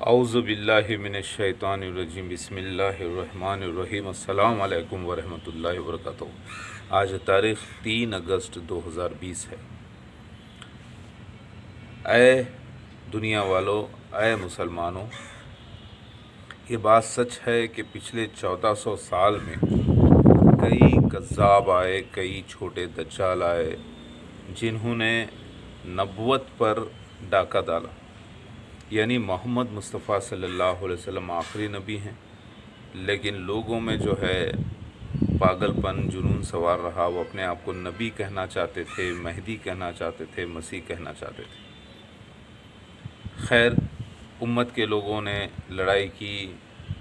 اعوذ باللہ من الشیطان الرجیم بسم اللہ الرحمن الرحیم السلام علیکم ورحمۃ اللہ وبرکاتہ۔ آج تاریخ 3 اگست 2020 ہے۔ اے دنیا والو، اے مسلمانوں، یہ بات سچ ہے کہ پچھلے 1400 سال میں کئی کذاب آئے، کئی چھوٹے دجال آئے جنہوں نے نبوت پر ڈاکہ ڈالا، یعنی محمد مصطفیٰ صلی اللہ علیہ وسلم آخری نبی ہیں، لیکن لوگوں میں جو ہے پاگل پن جنون سوار رہا۔ وہ اپنے آپ کو نبی کہنا چاہتے تھے، مہدی کہنا چاہتے تھے، مسیح کہنا چاہتے تھے۔ خیر، امت کے لوگوں نے لڑائی کی،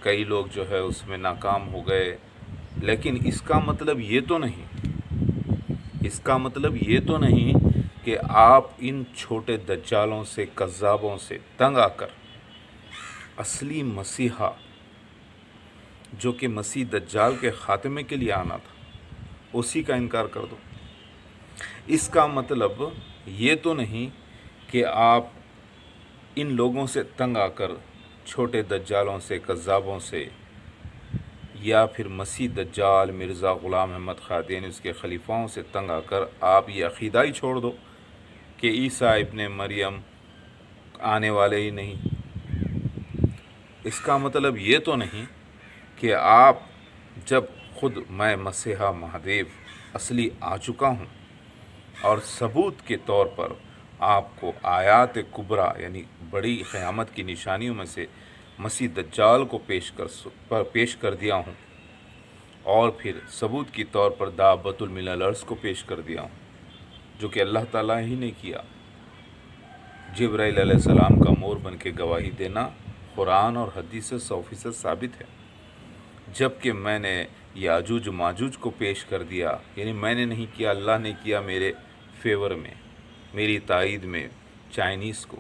کئی لوگ جو ہے اس میں ناکام ہو گئے، لیکن اس کا مطلب یہ تو نہیں کہ آپ ان چھوٹے دجالوں سے، کذابوں سے تنگ آ کر اصلی مسیحا، جو کہ مسیح دجال کے خاتمے کے لیے آنا تھا، اسی کا انکار کر دو۔ اس کا مطلب یہ تو نہیں کہ آپ ان لوگوں سے تنگ آ کر، چھوٹے دجالوں سے، کذابوں سے، یا پھر مسیح دجال مرزا غلام احمد قادیانی اس کے خلیفاؤں سے تنگ آ کر آپ یہ عقیدہ ہی چھوڑ دو کہ عیسیٰ ابن مریم آنے والے ہی نہیں۔ اس کا مطلب یہ تو نہیں کہ آپ جب خود میں مسیحا مہدیو اصلی آ چکا ہوں اور ثبوت کے طور پر آپ کو آیات کبریٰ یعنی بڑی قیامت کی نشانیوں میں سے مسیح دجال کو پیش کر دیا ہوں، اور پھر ثبوت کی طور پر دابۃ من الارض کو پیش کر دیا ہوں، جو کہ اللہ تعالیٰ ہی نے کیا۔ جبرائیل علیہ السلام کا مور بن کے گواہی دینا قرآن اور حدیث سے 100% ثابت ہے۔ جبکہ میں نے یاجوج ماجوج کو پیش کر دیا، یعنی میں نے نہیں کیا، اللہ نے کیا میرے فیور میں، میری تائید میں، چائنیز کو،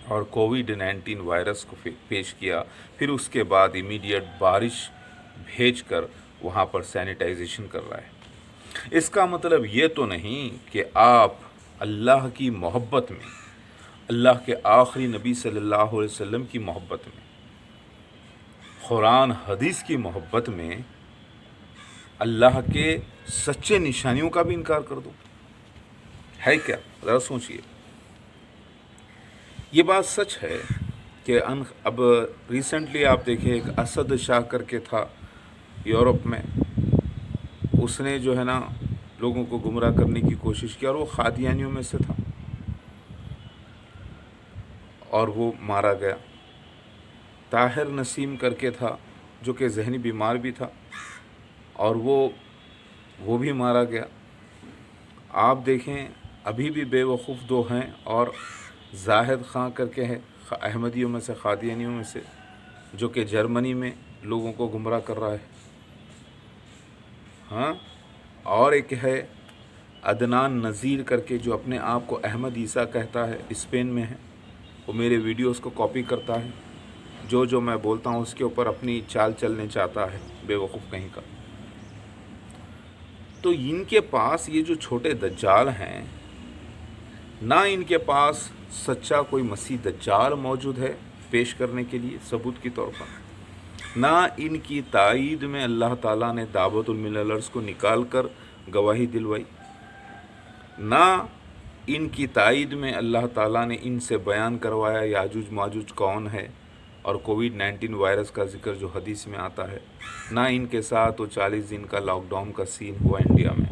اور کووڈ-19 وائرس کو پیش کیا، پھر اس کے بعد امیڈیٹ بارش بھیج کر وہاں پر سینیٹائزیشن کر رہا ہے۔ اس کا مطلب یہ تو نہیں کہ آپ اللہ کی محبت میں، اللہ کے آخری نبی صلی اللہ علیہ وسلم کی محبت میں، قرآن حدیث کی محبت میں اللہ کے سچے نشانیوں کا بھی انکار کر دو۔ ہے کیا؟ ذرا سوچئے۔ یہ بات سچ ہے کہ اب ریسنٹلی آپ دیکھیں، ایک اسد شاہ کر کے تھا یورپ میں، اس نے جو ہے نا لوگوں کو گمراہ کرنے کی کوشش کی، اور وہ قادیانیوں میں سے تھا، اور وہ مارا گیا۔ طاہر نسیم کر کے تھا جو کہ ذہنی بیمار بھی تھا، اور وہ بھی مارا گیا۔ آپ دیکھیں، ابھی بھی بے وقوف دو ہیں، اور زاہد خان کر کے ہے احمدیوں میں سے، قادیانیوں میں سے، جو کہ جرمنی میں لوگوں کو گمراہ کر رہا ہے۔ ہاں، اور ایک ہے عدنان نذیر کر کے، جو اپنے آپ کو احمد عیسیٰ کہتا ہے، اسپین میں ہے، وہ میرے ویڈیوز کو کاپی کرتا ہے، جو میں بولتا ہوں اس کے اوپر اپنی چال چلنے چاہتا ہے، بے وقوف کہیں کا۔ تو ان کے پاس یہ جو چھوٹے دجال ہیں، نہ ان کے پاس سچا کوئی مسیح دجال موجود ہے پیش کرنے کے لیے ثبوت کی طور پر، نہ ان کی تائید میں اللہ تعالیٰ نے دابۃ من الارض کو نکال کر گواہی دلوائی، نہ ان کی تائید میں اللہ تعالیٰ نے ان سے بیان کروایا یاجوج ماجوج کون ہے، اور کووڈ-19 وائرس کا ذکر جو حدیث میں آتا ہے، نہ ان کے ساتھ وہ 40 دن کا لاک ڈاؤن کا سین ہوا انڈیا میں۔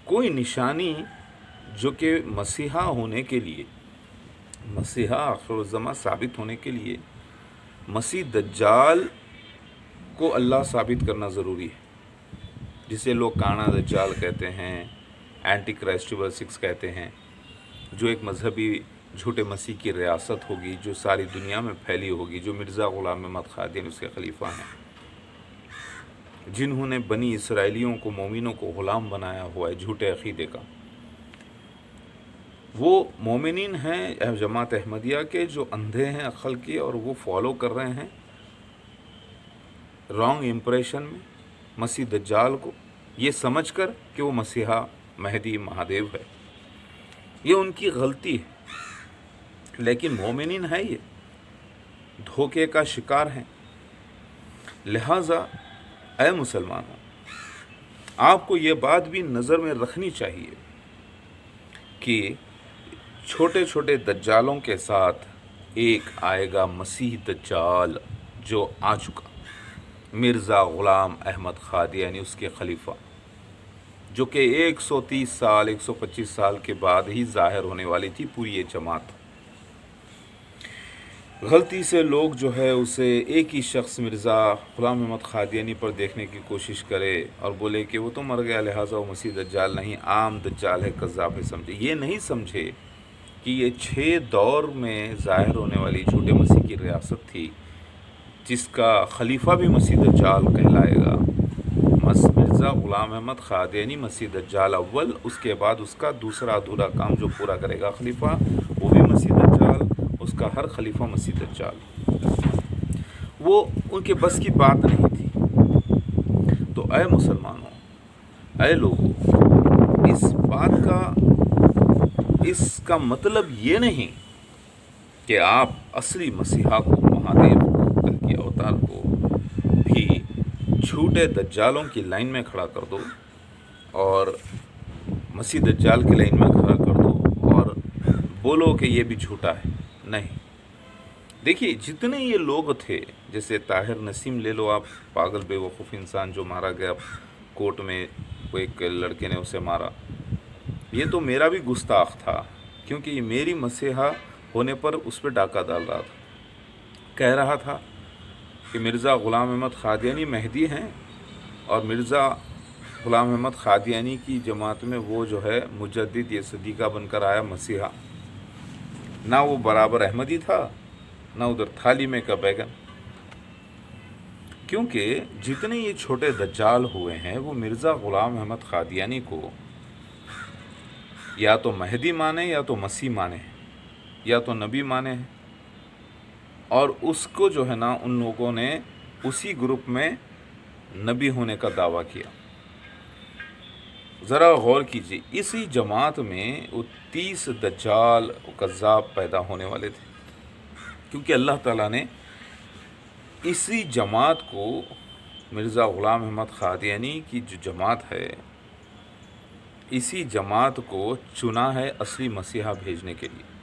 کوئی نشانی جو کہ مسیحا ہونے کے لیے، مسیحا آخر الزماں ثابت ہونے کے لیے، مسیح دجال کو اللہ ثابت کرنا ضروری ہے، جسے لوگ کانا دجال کہتے ہیں، اینٹی کرائسٹ ورس 6 کہتے ہیں، جو ایک مذہبی جھوٹے مسیح کی ریاست ہوگی، جو ساری دنیا میں پھیلی ہوگی، جو مرزا غلام احمد قادیانی اس کے خلیفہ ہیں، جنہوں نے بنی اسرائیلیوں کو، مومنوں کو غلام بنایا ہوا ہے جھوٹے عقیدے کا۔ وہ مومنین ہیں جماعت احمدیہ کے جو اندھے ہیں عقل کے، اور وہ فالو کر رہے ہیں رانگ امپریشن میں مسیح دجال کو، یہ سمجھ کر کہ وہ مسیحا مہدی مہدیو ہے۔ یہ ان کی غلطی ہے، لیکن مومنین ہے یہ دھوکے کا شکار ہیں۔ لہٰذا اے مسلمانوں، آپ کو یہ بات بھی نظر میں رکھنی چاہیے کہ چھوٹے چھوٹے دجالوں کے ساتھ ایک آئے گا مسیح دجال جو آ چکا، مرزا غلام احمد قادیانی اس کے خلیفہ، جو کہ 130 سال 125 سال کے بعد ہی ظاہر ہونے والی تھی پوری یہ جماعت۔ غلطی سے لوگ جو ہے اسے ایک ہی شخص مرزا غلام احمد قادیانی پر دیکھنے کی کوشش کرے اور بولے کہ وہ تو مر گیا لہٰذا وہ مسیح دجال نہیں، عام دجال ہے، کذاب ہے، سمجھے۔ یہ نہیں سمجھے کہ یہ 6 دور میں ظاہر ہونے والی چھوٹے مسیح کی ریاست تھی، جس کا خلیفہ بھی مسیح دجال کہلائے گا۔ مرزا غلام احمد قادیانی مسیح دجال اول، اس کے بعد اس کا دوسرا ادھورا کام جو پورا کرے گا خلیفہ، وہ بھی مسیح دجال، اس کا ہر خلیفہ مسیح دجال۔ وہ ان کے بس کی بات نہیں تھی۔ تو اے مسلمانوں، اے لوگوں، اس بات کا مطلب یہ نہیں کہ آپ اصلی مسیحا کو، مہادیو کو، کل کی اوتار کو بھی جھوٹے دجالوں کی لائن میں کھڑا کر دو اور مسیح دجال کی لائن میں کھڑا کر دو اور بولو کہ یہ بھی جھوٹا ہے۔ نہیں، دیکھیے جتنے یہ لوگ تھے، جیسے طاہر نسیم لے لو آپ، پاگل بے وقوف انسان جو مارا گیا کورٹ میں، وہ ایک لڑکے نے اسے مارا، یہ تو میرا بھی گستاخ تھا، کیونکہ یہ میری مسیحا ہونے پر اس پہ ڈاکہ ڈال رہا تھا، کہہ رہا تھا کہ مرزا غلام احمد قادیانی مہدی ہیں، اور مرزا غلام احمد قادیانی کی جماعت میں وہ جو ہے مجدد یہ صدیقہ بن کر آیا مسیحا، نہ وہ برابر احمدی تھا نہ ادھر تھالی میں کا بیگن۔ کیونکہ جتنے یہ چھوٹے دجال ہوئے ہیں وہ مرزا غلام احمد قادیانی کو یا تو مہدی مانے یا تو مسیح مانے یا تو نبی مانے ہیں، اور اس کو جو ہے نا ان لوگوں نے اسی گروپ میں نبی ہونے کا دعویٰ کیا۔ ذرا غور کیجیے، اسی جماعت میں وہ 30 دجال و کذاب پیدا ہونے والے تھے، کیونکہ اللہ تعالیٰ نے اسی جماعت کو، مرزا غلام احمد قادیانی کی جو جماعت ہے، اسی جماعت کو چنا ہے اصلی مسیحا بھیجنے کے لیے۔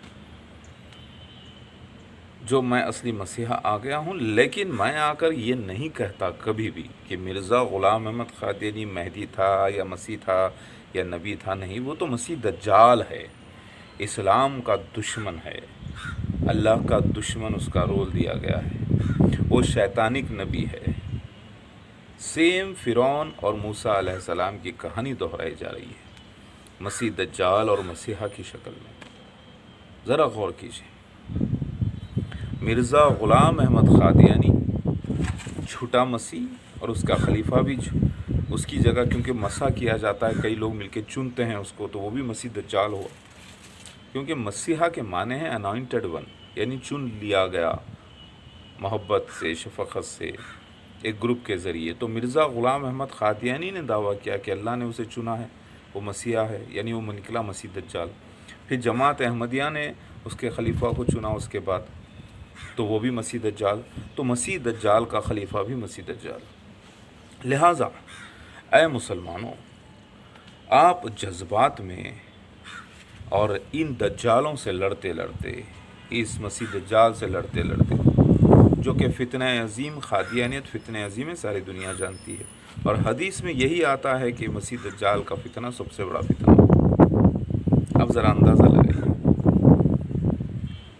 جو میں اصلی مسیحا آ گیا ہوں، لیکن میں آ کر یہ نہیں کہتا کبھی بھی کہ مرزا غلام احمد قادیانی مہدی تھا یا مسیح تھا یا نبی تھا، نہیں، وہ تو مسیح دجال ہے، اسلام کا دشمن ہے، اللہ کا دشمن اس کا رول دیا گیا ہے، وہ شیطانک نبی ہے۔ سیم فرعون اور موسیٰ علیہ السلام کی کہانی دہرائی جا رہی ہے مسیح دجال اور مسیحا کی شکل میں۔ ذرا غور کیجیے، مرزا غلام احمد قادیانی جھوٹا مسیح اور اس کا خلیفہ بھی اس کی جگہ، کیونکہ مسح کیا جاتا ہے، کئی لوگ مل کے چنتے ہیں اس کو، تو وہ بھی مسیح دجال ہوا، کیونکہ مسیحا کے معنی ہیں انوائنٹڈ ون، یعنی چن لیا گیا محبت سے، شفقت سے، ایک گروپ کے ذریعے۔ تو مرزا غلام احمد قادیانی نے دعویٰ کیا کہ اللہ نے اسے چنا ہے، وہ مسیحا ہے، یعنی وہ نکلا مسیح دجال۔ پھر جماعت احمدیہ نے اس کے خلیفہ کو چنا اس کے بعد، تو وہ بھی مسیح دجال، تو مسیح دجال کا خلیفہ بھی مسیح دجال۔ لہٰذا اے مسلمانوں، آپ جذبات میں اور ان دجالوں سے لڑتے لڑتے، اس مسیح دجال سے لڑتے لڑتے، جو کہ فتنہ عظیم قادیانیت فتنہ عظیم ہے، ساری دنیا جانتی ہے، اور حدیث میں یہی آتا ہے کہ مسیح دجال کا فتنہ سب سے بڑا فتنہ۔ اب ذرا اندازہ لگائیے،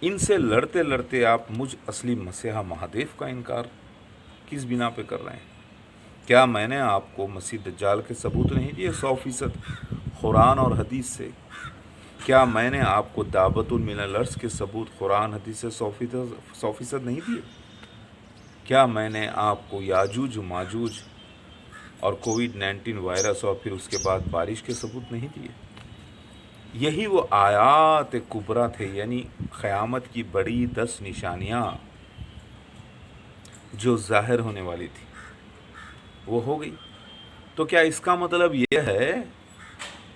ان سے لڑتے لڑتے آپ مجھ اصلی مسیحا مہادیو کا انکار کس بنا پہ کر رہے ہیں؟ کیا میں نے آپ کو مسیح دجال کے ثبوت نہیں دیے 100% قرآن اور حدیث سے؟ کیا میں نے آپ کو دعوت من الارض کے ثبوت قرآن حدیث سے 100% نہیں دیے؟ کیا میں نے آپ کو یاجوج ماجوج اور کووڈ-19 وائرس اور پھر اس کے بعد بارش کے ثبوت نہیں دیے؟ یہی وہ آیات کبریٰ تھے، یعنی قیامت کی بڑی 10 نشانیاں جو ظاہر ہونے والی تھی، وہ ہو گئی۔ تو کیا اس کا مطلب یہ ہے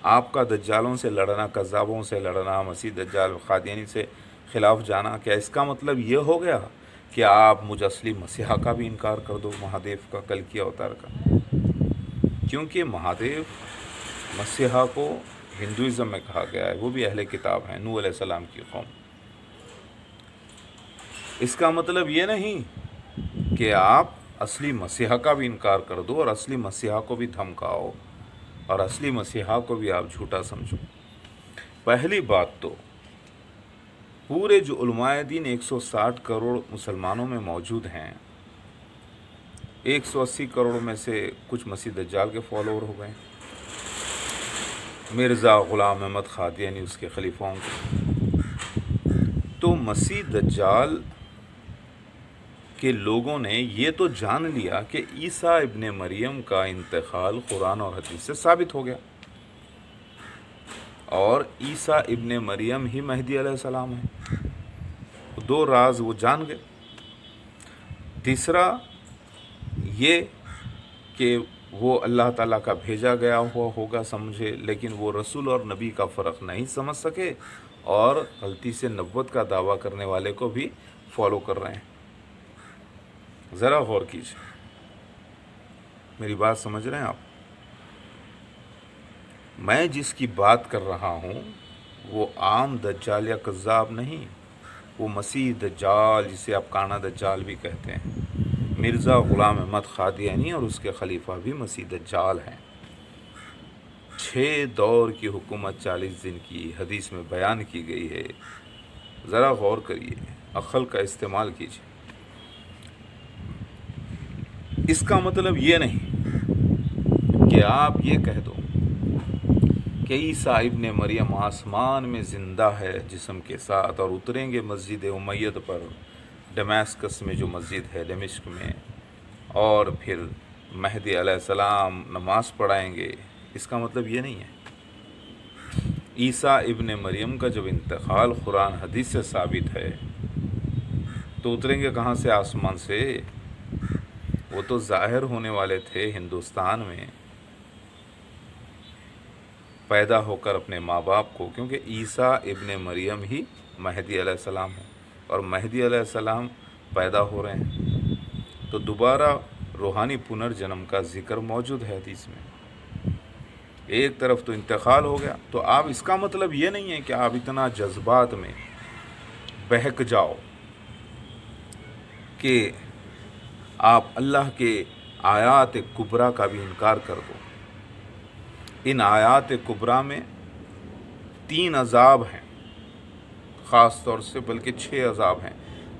آپ کا دجالوں سے لڑنا، کذابوں سے لڑنا، مسیح دجال قادیانی سے خلاف جانا، کیا اس کا مطلب یہ ہو گیا کہ آپ مجسلی مسیحا کا بھی انکار کر دو، مہادیو کا، کلکی اوتار کا؟ کیونکہ مہادیو مسیحا کو ہندوازم میں کہا گیا ہے، وہ بھی اہل کتاب ہیں، نوح علیہ السلام کی قوم۔ اس کا مطلب یہ نہیں کہ آپ اصلی مسیحا کا بھی انکار کر دو اور اصلی مسیحا کو بھی دھمکاؤ اور اصلی مسیحا کو بھی آپ جھوٹا سمجھو۔ پہلی بات تو پورے جو علماء دین 160 کروڑ مسلمانوں میں موجود ہیں، 180 کروڑ میں سے کچھ مسیح دجال کے فالوور ہو گئے، مرزا غلام احمد قادیانی اس کے خلیفوں کے۔ تو مسیح دجال کے لوگوں نے یہ تو جان لیا کہ عیسیٰ ابن مریم کا انتقال قرآن اور حدیث سے ثابت ہو گیا، اور عیسیٰ ابن مریم ہی مہدی علیہ السلام ہے۔ دو راز وہ جان گئے۔ تیسرا یہ کہ وہ اللہ تعالیٰ کا بھیجا گیا ہوا ہوگا سمجھے، لیکن وہ رسول اور نبی کا فرق نہیں سمجھ سکے اور غلطی سے نبوت کا دعویٰ کرنے والے کو بھی فالو کر رہے ہیں۔ ذرا غور کیجیے، میری بات سمجھ رہے ہیں آپ؟ میں جس کی بات کر رہا ہوں وہ عام دجال یا کذاب نہیں، وہ مسیح دجال جسے آپ کانا دجال بھی کہتے ہیں، مرزا غلام احمد قادیانی اور اس کے خلیفہ بھی مسیح دجال ہیں۔ 6 دور کی حکومت 40 دن کی حدیث میں بیان کی گئی ہے۔ ذرا غور کریے، عقل کا استعمال کیجیے۔ اس کا مطلب یہ نہیں کہ آپ یہ کہہ دو کہ عیسیٰ ابن مریم آسمان میں زندہ ہے جسم کے ساتھ اور اتریں گے مسجد امیہ پر، دمشق میں جو مسجد ہے دمشق میں، اور پھر مہدی علیہ السلام نماز پڑھائیں گے۔ اس کا مطلب یہ نہیں ہے۔ عیسیٰ ابن مریم کا جب انتقال قرآن حدیث سے ثابت ہے تو اتریں گے کہاں سے؟ آسمان سے۔ وہ تو ظاہر ہونے والے تھے ہندوستان میں پیدا ہو کر اپنے ماں باپ کو، کیونکہ عیسیٰ ابن مریم ہی مہدی علیہ السلام ہے اور مہدی علیہ السلام پیدا ہو رہے ہیں۔ تو دوبارہ روحانی پنرجنم کا ذکر موجود ہے حدیث میں۔ ایک طرف تو انتقال ہو گیا، تو آپ اس کا مطلب یہ نہیں ہے کہ آپ اتنا جذبات میں بہک جاؤ کہ آپ اللہ کے آیات کبریٰ کا بھی انکار کر دو۔ ان آیات کبریٰ میں 3 عذاب ہیں خاص طور سے، بلکہ 6 عذاب ہیں۔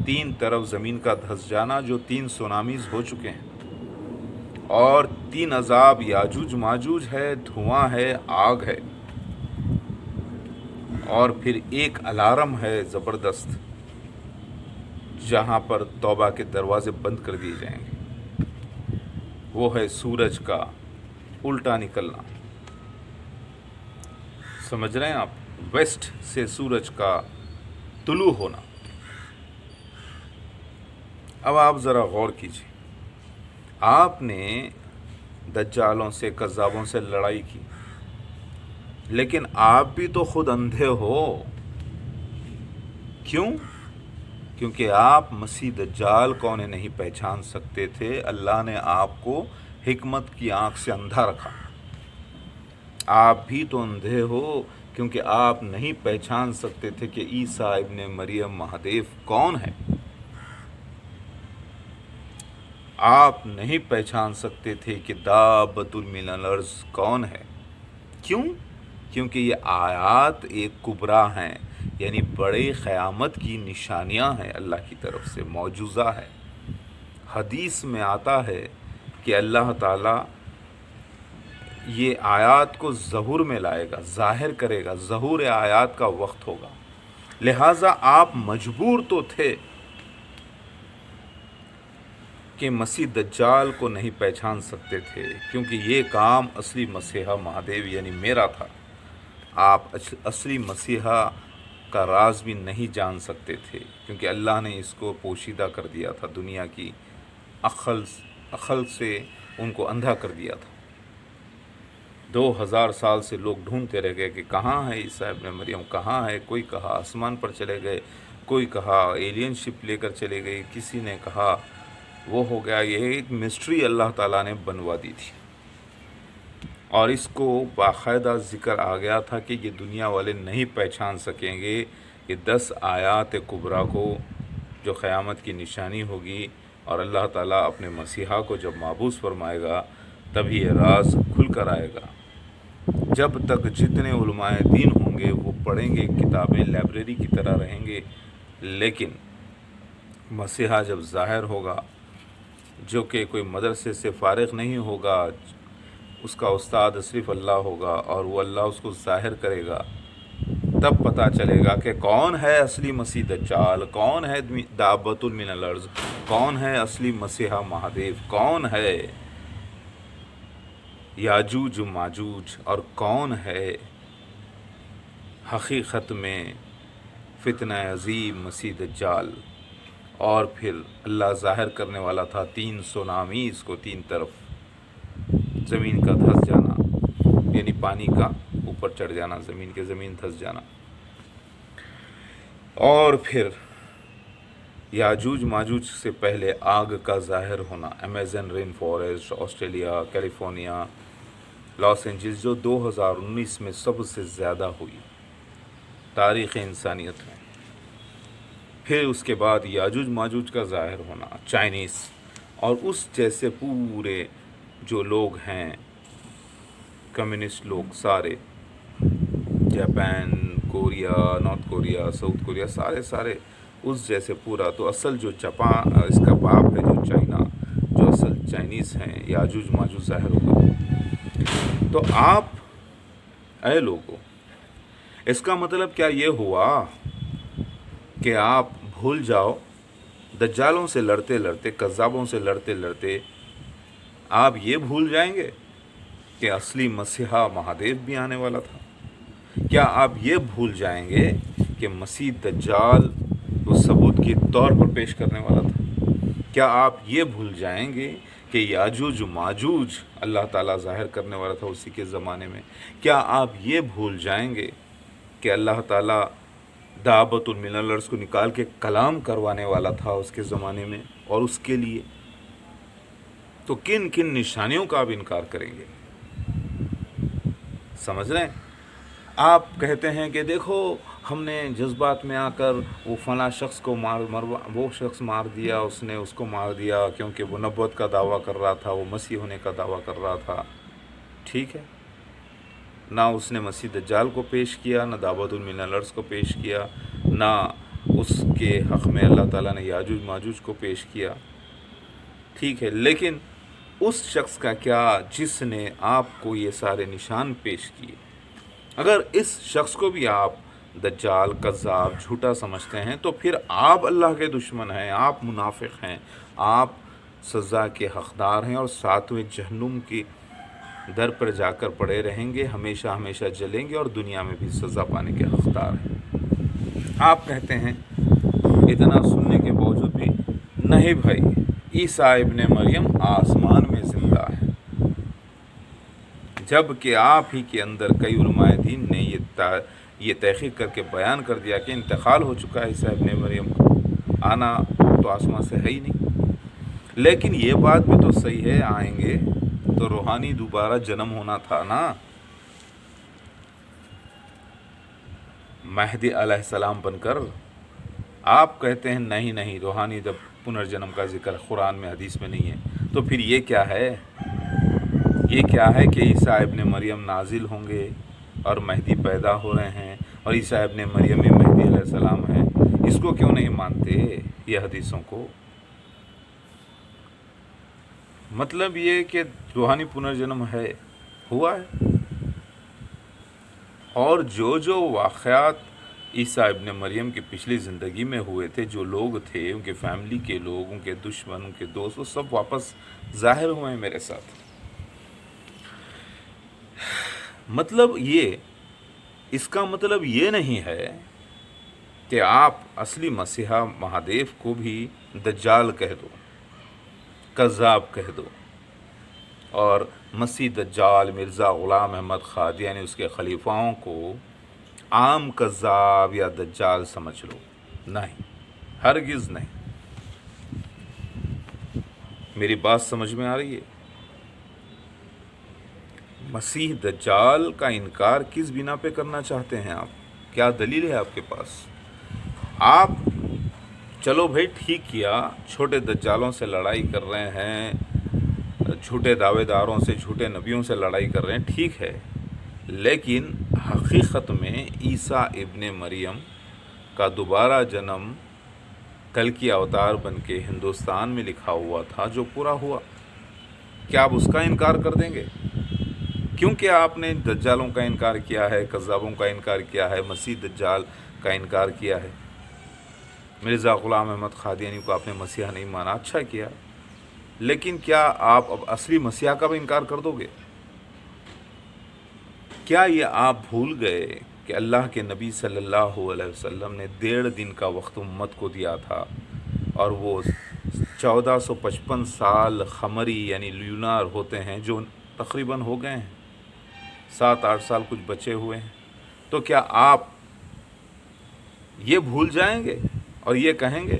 3 طرف زمین کا دھس جانا جو 3 سونامیز ہو چکے ہیں، اور 3 عذاب یاجوج ماجوج ہے، دھواں ہے، آگ ہے، اور پھر ایک الارم ہے زبردست جہاں پر توبہ کے دروازے بند کر دیے جائیں گے۔ وہ ہے سورج کا الٹا نکلنا۔ سمجھ رہے ہیں آپ؟ ویسٹ سے سورج کا طلوع ہونا۔ اب آپ ذرا غور کیجیے، آپ نے دجالوں سے کذابوں سے لڑائی کی، لیکن آپ بھی تو خود اندھے ہو۔ کیوں؟ کیونکہ آپ مسیح دجال کو نہیں پہچان سکتے تھے۔ اللہ نے آپ کو حکمت کی آنکھ سے اندھا رکھا۔ آپ بھی تو اندھے ہو کیونکہ آپ نہیں پہچان سکتے تھے کہ عیسیٰ ابن مریم مہادیو کون ہے۔ آپ نہیں پہچان سکتے تھے کہ دابۃ من الارض کون ہے۔ کیوں؟ کیونکہ یہ آیات ایک کبریٰ ہیں، یعنی بڑے قیامت کی نشانیاں ہیں، اللہ کی طرف سے معجزہ ہے۔ حدیث میں آتا ہے کہ اللہ تعالیٰ یہ آیات کو ظہور میں لائے گا، ظاہر کرے گا، ظہور آیات کا وقت ہوگا۔ لہٰذا آپ مجبور تو تھے کہ مسیح دجال کو نہیں پہچان سکتے تھے، کیونکہ یہ کام اصلی مسیحا مہادیو یعنی میرا تھا۔ آپ اصلی مسیحا کا راز بھی نہیں جان سکتے تھے، کیونکہ اللہ نے اس کو پوشیدہ کر دیا تھا، دنیا کی عقل سے ان کو اندھا کر دیا تھا۔ 2000 سال سے لوگ ڈھونڈتے رہ گئے کہ کہاں ہے عیسیٰ ابن مریم، کہاں ہے؟ کوئی کہا آسمان پر چلے گئے، کوئی کہا ایلین شپ لے کر چلے گئی، کسی نے کہا وہ ہو گیا۔ یہ ایک مسٹری اللہ تعالیٰ نے بنوا دی تھی، اور اس کو باقاعدہ ذکر آ گیا تھا کہ یہ دنیا والے نہیں پہچان سکیں گے کہ 10 آیات کبریٰ کو جو قیامت کی نشانی ہوگی، اور اللہ تعالیٰ اپنے مسیحا کو جب مابعوث فرمائے گا تبھی یہ راز کھل کر آئے گا۔ جب تک جتنے علماء دین ہوں گے وہ پڑھیں گے، کتابیں لائبریری کی طرح رہیں گے، لیکن مسیحا جب ظاہر ہوگا، جو کہ کوئی مدرسے سے فارغ نہیں ہوگا، اس کا استاد صرف اللہ ہوگا اور وہ اللہ اس کو ظاہر کرے گا، تب پتہ چلے گا کہ کون ہے اصلی مسیح دجال، کون ہے دابۃ من الارض، کون ہے اصلی مسیحا مہادیو، کون ہے یاجوج و ماجوج، اور کون ہے حقیقت میں فتنہ عظیم مسیح دجال۔ اور پھر اللہ ظاہر کرنے والا تھا 3 سونامیز کو، 3 طرف زمین کا دھس جانا، یعنی پانی کا اوپر چڑھ جانا، زمین دھس جانا، اور پھر یاجوج ماجوج سے پہلے آگ کا ظاہر ہونا، Amazon rain forest, Australia, California, Los Angeles, جو 2019 میں سب سے زیادہ ہوئی تاریخ انسانیت میں۔ پھر اس کے بعد یاجوج ماجوج کا ظاہر ہونا، چائنیز، اور اس جیسے پورے جو لوگ ہیں کمیونسٹ لوگ سارے، Japan, Korea, north Korea, south Korea, سارے اس جیسے پورا۔ تو اصل جو اس کا باپ ہے جو چائنا، جو اصل چائنیز ہیں، یاجوج ماجوج ظاہر ہوگا۔ تو آپ اے لوگوں، اس کا مطلب کیا یہ ہوا کہ آپ بھول جاؤ دجالوں سے لڑتے لڑتے، کذابوں سے لڑتے لڑتے آپ یہ بھول جائیں گے کہ اصلی مسیحا مہادیو بھی آنے والا تھا؟ کیا آپ یہ بھول جائیں گے کہ مسیح دجال وہ ثبوت کے طور پر پیش کرنے والا تھا؟ کیا آپ یہ بھول جائیں گے کہ یاجوج ماجوج اللہ تعالیٰ ظاہر کرنے والا تھا اسی کے زمانے میں؟ کیا آپ یہ بھول جائیں گے کہ اللہ تعالیٰ دابۃ من الارض کو نکال کے کلام کروانے والا تھا اس کے زمانے میں؟ اور اس کے لیے تو کن کن نشانیوں کا آپ انکار کریں گے؟ سمجھ رہے ہیں؟ آپ کہتے ہیں کہ دیکھو ہم نے جذبات میں آ کر وہ فلاں شخص کو وہ شخص مار دیا، اس نے اس کو مار دیا کیونکہ وہ نبوت کا دعویٰ کر رہا تھا، وہ مسیح ہونے کا دعویٰ کر رہا تھا۔ ٹھیک ہے، نہ اس نے مسیح دجال کو پیش کیا، نہ دابۃ من الارض کو پیش کیا، نہ اس کے حق میں اللہ تعالیٰ نے یاجوج ماجوج کو پیش کیا۔ ٹھیک ہے، لیکن اس شخص کا کیا جس نے آپ کو یہ سارے نشان پیش کیے؟ اگر اس شخص کو بھی آپ دجال، کذاب، جھوٹا سمجھتے ہیں تو پھر آپ اللہ کے دشمن ہیں، آپ منافق ہیں، آپ سزا کے حقدار ہیں، اور 7ویں جہنم کی در پر جا کر پڑے رہیں گے، ہمیشہ ہمیشہ جلیں گے، اور دنیا میں بھی سزا پانے کے حقدار ہیں۔ آپ کہتے ہیں اتنا سننے کے باوجود بھی، نہیں بھائی، عیسیٰ ابن مریم آسمان میں زندہ ہے، جب کہ آپ ہی کے اندر کئی علماء دین نے یہ تحقیق کر کے بیان کر دیا کہ انتقال ہو چکا ہے عیسیٰ ابن مریم کا، آنا تو آسمان سے ہے ہی نہیں۔ لیکن یہ بات بھی تو صحیح ہے، آئیں گے تو روحانی دوبارہ جنم ہونا تھا نا۔ مہدی علیہ السلام بن کر آپ کہتے ہیں نہیں، روحانی جب پنرجنم کا ذکر قرآن میں، حدیث میں نہیں ہے، تو پھر یہ کیا ہے؟ یہ کیا ہے کہ عیسیٰ ابن مریم نازل ہوں گے اور مہدی پیدا ہو رہے ہیں، اور عیسیٰ ابن مریم ہی مہدی علیہ السلام ہیں؟ اس کو کیوں نہیں مانتے یہ حدیثوں کو؟ مطلب یہ کہ روحانی پنرجنم ہے، ہوا ہے، اور جو واقعات عیسیٰ ابن مریم کی پچھلی زندگی میں ہوئے تھے، جو لوگ تھے، ان کے فیملی کے لوگ، ان کے دشمن، ان کے دوست، وہ سب واپس ظاہر ہوئے ہیں میرے ساتھ۔ مطلب یہ، اس کا مطلب یہ نہیں ہے کہ آپ اصلی مسیحا مہادیو کو بھی دجال کہہ دو، کذاب کہہ دو، اور مسیح دجال مرزا غلام احمد قادیانی اس کے خلیفاؤں کو عام کذاب یا دجال سمجھ لو۔ نہیں، ہرگز نہیں۔ میری بات سمجھ میں آ رہی ہے؟ مسیح دجال کا انکار کس بنا پہ کرنا چاہتے ہیں آپ؟ کیا دلیل ہے آپ کے پاس؟ آپ چلو بھائی ٹھیک کیا، چھوٹے دجالوں سے لڑائی کر رہے ہیں، جھوٹے دعوے داروں سے، جھوٹے نبیوں سے لڑائی کر رہے ہیں، ٹھیک ہے، لیکن حقیقت میں عیسیٰ ابن مریم کا دوبارہ جنم کل کی اوتار بن کے ہندوستان میں لکھا ہوا تھا، جو پورا ہوا، کیا آپ اس کا انکار کر دیں گے؟ کیونکہ آپ نے دجالوں کا انکار کیا ہے، کذابوں کا انکار کیا ہے، مسیح دجال کا انکار کیا ہے، مرزا غلام احمد قادیانی کو آپ نے مسیحا نہیں مانا، اچھا کیا، لیکن کیا آپ اب اصلی مسیحا کا بھی انکار کر دو گے؟ کیا یہ آپ بھول گئے کہ اللہ کے نبی صلی اللہ علیہ وسلم نے 1.5 دن کا وقت امت کو دیا تھا، اور وہ 1455 سال قمری یعنی لیونار ہوتے ہیں جو تقریباً ہو گئے ہیں، 7-8 سال کچھ بچے ہوئے ہیں، تو کیا آپ یہ بھول جائیں گے اور یہ کہیں گے؟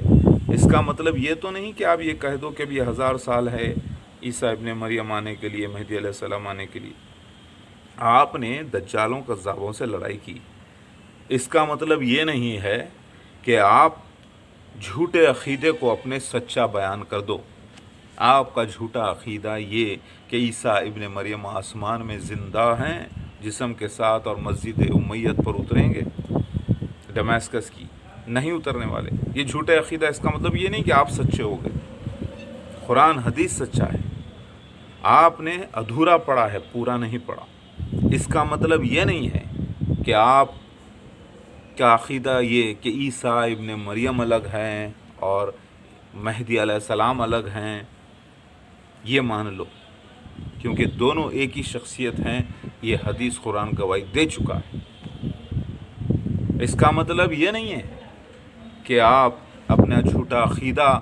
اس کا مطلب یہ تو نہیں کہ آپ یہ کہہ دو کہ اب یہ 1000 سال ہے عیسیٰ ابن مریم آنے کے لیے، مہدی علیہ السلام آنے کے لیے۔ آپ نے دجالوں کذابوں سے لڑائی کی، اس کا مطلب یہ نہیں ہے کہ آپ جھوٹے عقیدے کو اپنے سچا بیان کر دو۔ آپ کا جھوٹا عقیدہ یہ کہ عیسیٰ ابن مریم آسمان میں زندہ ہیں جسم کے ساتھ، اور مسجد امیت پر اتریں گے ڈمیسکس کی، نہیں اترنے والے، یہ جھوٹے عقیدہ، اس کا مطلب یہ نہیں کہ آپ سچے ہو گئے۔ قرآن حدیث سچا ہے، آپ نے ادھورا پڑھا ہے، پورا نہیں پڑھا۔ اس کا مطلب یہ نہیں ہے کہ آپ کا عقیدہ یہ کہ عیسیٰ ابن مریم الگ ہیں اور مہدی علیہ السلام الگ ہیں، یہ مان لو، کیونکہ دونوں ایک ہی شخصیت ہیں، یہ حدیث قرآن گواہی دے چکا ہے۔ اس کا مطلب یہ نہیں ہے کہ آپ اپنا جھوٹا عقیدہ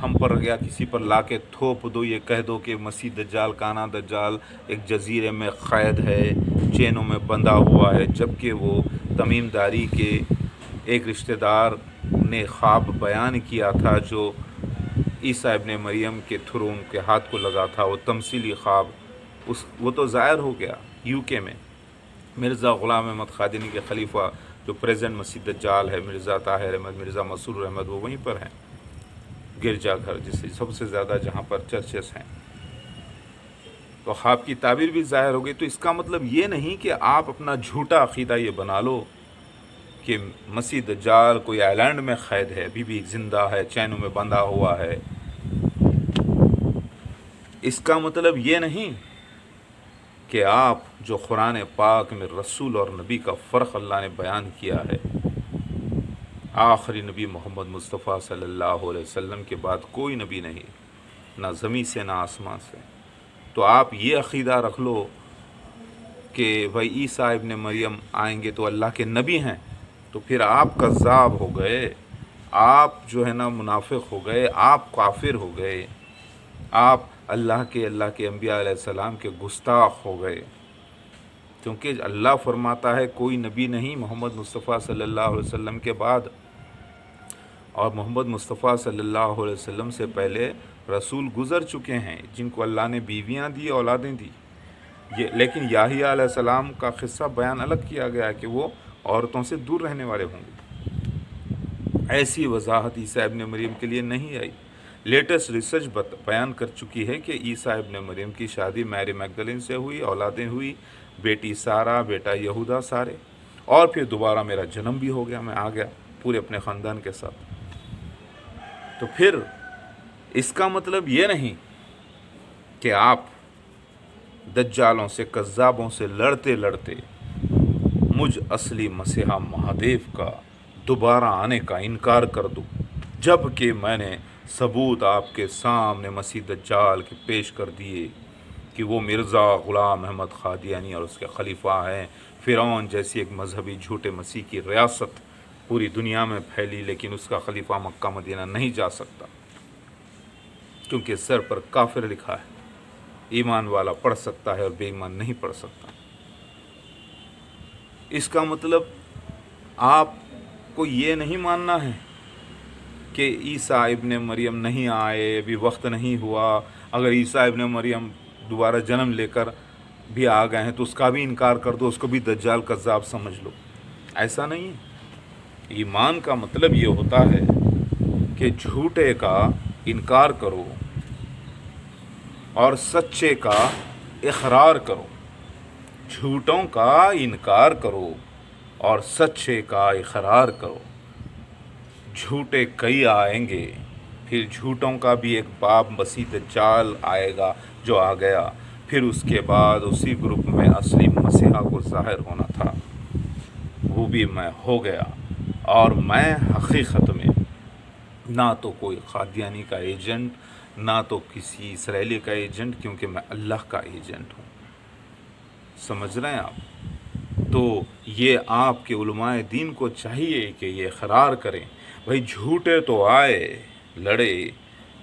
ہم پر یا کسی پر لا کے تھوپ دو، یہ کہہ دو کہ مسیح دجال، کانا دجال ایک جزیرے میں قید ہے، چینوں میں بندھا ہوا ہے، جبکہ وہ تمیم داری کے ایک رشتہ دار نے خواب بیان کیا تھا جو عیسیٰ ابن مریم کے تھرو ان کے ہاتھ کو لگا تھا، وہ تمثیلی خواب، وہ تو ظاہر ہو گیا یو کے میں۔ مرزا غلام احمد قادیانی کے خلیفہ جو پریزنٹ مسیح دجال ہے، مرزا طاہر احمد، مرزا مسرور احمد، وہ وہیں پر ہیں، گرجا گھر جسے سب سے زیادہ جہاں پر چرچز ہیں، تو خواب کی تعبیر بھی ظاہر ہو گئی۔ تو اس کا مطلب یہ نہیں کہ آپ اپنا جھوٹا عقیدہ یہ بنا لو کہ مسیح دجال کوئی آئلینڈ میں قید ہے، ابھی بھی زندہ ہے، چینوں میں بندھا ہوا ہے۔ اس کا مطلب یہ نہیں کہ آپ جو قرآن پاک میں رسول اور نبی کا فرق اللہ نے بیان کیا ہے، آخری نبی محمد مصطفیٰ صلی اللہ علیہ وسلم کے بعد کوئی نبی نہیں، نہ زمین سے نہ آسمان سے، تو آپ یہ عقیدہ رکھ لو کہ بھائی عیسیٰ ابن مریم آئیں گے تو اللہ کے نبی ہیں، تو پھر آپ کذاب ہو گئے، آپ جو ہے نا منافق ہو گئے، آپ کافر ہو گئے، آپ اللہ کے انبیاء علیہ السلام کے گستاخ ہو گئے، کیونکہ اللہ فرماتا ہے کوئی نبی نہیں محمد مصطفیٰ صلی اللہ علیہ وسلم کے بعد، اور محمد مصطفیٰ صلی اللہ علیہ وسلم سے پہلے رسول گزر چکے ہیں جن کو اللہ نے بیویاں دی، اولادیں دی، لیکن یحییٰ علیہ السلام کا قصہ بیان الگ کیا گیا کہ وہ عورتوں سے دور رہنے والے ہوں گے۔ ایسی وضاحت عیسیٰ ابن مریم کے لیے نہیں آئی۔ لیٹسٹ ریسرچ بیان کر چکی ہے کہ عیسیٰ ابن مریم کی شادی میری میگدلین سے ہوئی، اولادیں ہوئی، بیٹی سارہ، بیٹا یہودا سارے، اور پھر دوبارہ میرا جنم بھی ہو گیا، میں آ گیا پورے اپنے خاندان کے ساتھ۔ تو پھر اس کا مطلب یہ نہیں کہ آپ دجالوں سے، کذابوں سے لڑتے لڑتے مجھ اصلی مسیحا مہادیو کا دوبارہ آنے کا انکار کر دو، جب کہ میں نے ثبوت آپ کے سامنے مسیح دجال کے پیش کر دیے کہ وہ مرزا غلام احمد قادیانی اور اس کے خلیفہ ہیں۔ فرعون جیسی ایک مذہبی جھوٹے مسیح کی ریاست پوری دنیا میں پھیلی، لیکن اس کا خلیفہ مکہ مدینہ نہیں جا سکتا، کیونکہ سر پر کافر لکھا ہے۔ ایمان والا پڑھ سکتا ہے اور بے ایمان نہیں پڑھ سکتا۔ اس کا مطلب آپ کو یہ نہیں ماننا ہے کہ عیسیٰ ابن مریم نہیں آئے، ابھی وقت نہیں ہوا، اگر عیسیٰ ابن مریم دوبارہ جنم لے کر بھی آ گئے ہیں تو اس کا بھی انکار کر دو، اس کو بھی دجال کذاب سمجھ لو۔ ایسا نہیں ہے۔ ایمان کا مطلب یہ ہوتا ہے کہ جھوٹے کا انکار کرو اور سچے کا اقرار کرو، جھوٹوں کا انکار کرو اور سچے کا اقرار کرو۔ جھوٹے کئی آئیں گے، پھر جھوٹوں کا بھی ایک باب مسیح دجال آئے گا جو آ گیا، پھر اس کے بعد اسی گروپ میں اصلی مسیحا کو ظاہر ہونا تھا، وہ بھی میں ہو گیا۔ اور میں حقیقت میں نہ تو کوئی قادیانی کا ایجنٹ، نہ تو کسی اسرائیلی کا ایجنٹ، کیونکہ میں اللہ کا ایجنٹ ہوں۔ سمجھ رہے ہیں آپ؟ تو یہ آپ کے علماء دین کو چاہیے کہ یہ اقرار کریں، بھائی جھوٹے تو آئے، لڑے،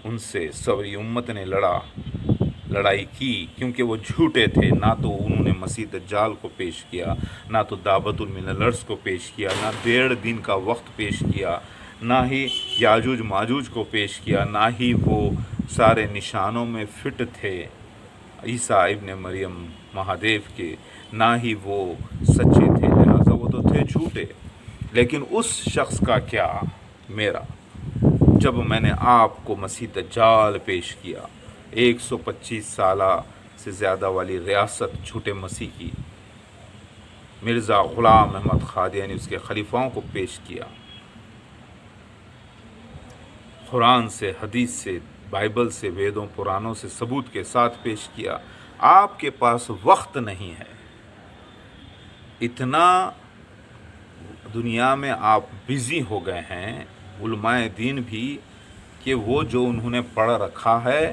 ان سے سوری امت نے لڑائی کی، کیونکہ وہ جھوٹے تھے۔ نہ تو انہوں نے مسیح دجال کو پیش کیا، نہ تو دعوت من الارض کو پیش کیا، نہ 1.5 دن کا وقت پیش کیا، نہ ہی یاجوج ماجوج کو پیش کیا، نہ ہی وہ سارے نشانوں میں فٹ تھے عیسیٰ ابن مریم مہادیو کے، نہ ہی وہ سچے تھے، لہٰذا وہ تو تھے جھوٹے۔ لیکن اس شخص کا کیا، میرا، جب میں نے آپ کو مسیح دجال پیش کیا، 125 سالہ سے زیادہ والی ریاست جھوٹے مسیح کی، مرزا غلام احمد قادیانی اس کے خلیفاؤں کو پیش کیا، قرآن سے، حدیث سے، بائبل سے، ویدوں پرانوں سے ثبوت کے ساتھ پیش کیا۔ آپ کے پاس وقت نہیں ہے، اتنا دنیا میں آپ بزی ہو گئے ہیں، علماء دین بھی، کہ وہ جو انہوں نے پڑھ رکھا ہے،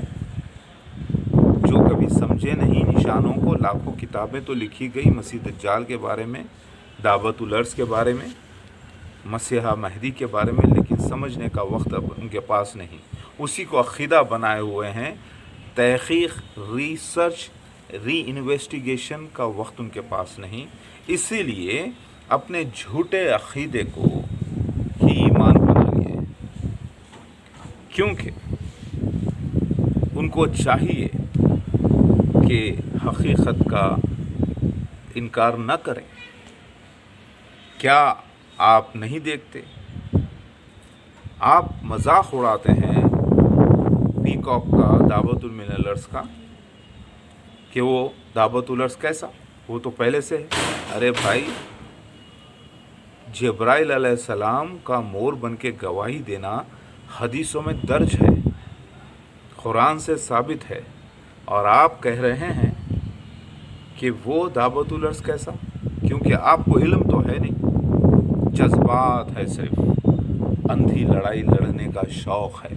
جو کبھی سمجھے نہیں نشانوں کو، لاکھوں کتابیں تو لکھی گئی مسیح دجال کے بارے میں، دعوت الارض کے بارے میں، مسیحا مہدی کے بارے میں، لیکن سمجھنے کا وقت اب ان کے پاس نہیں، اسی کو عقیدہ بنائے ہوئے ہیں۔ تحقیق، ریسرچ، ری انویسٹیگیشن کا وقت ان کے پاس نہیں، اسی لیے اپنے جھوٹے عقیدے کو ہی ایمان بنا لیے، کیونکہ ان کو چاہیے کہ حقیقت کا انکار نہ کریں۔ کیا آپ نہیں دیکھتے؟ آپ مذاق اڑاتے ہیں پیکاک کا، دعوت من الارض کا، کہ وہ دعوت الارض کیسا، وہ تو پہلے سے ہے۔ ارے بھائی، جبرائیل علیہ السلام کا مور بن کے گواہی دینا حدیثوں میں درج ہے، قرآن سے ثابت ہے، اور آپ کہہ رہے ہیں کہ وہ دعوت الارض کیسا، کیونکہ آپ کو علم تو ہے نہیں، جذبات ہے، صرف اندھی لڑائی لڑنے کا شوق ہے۔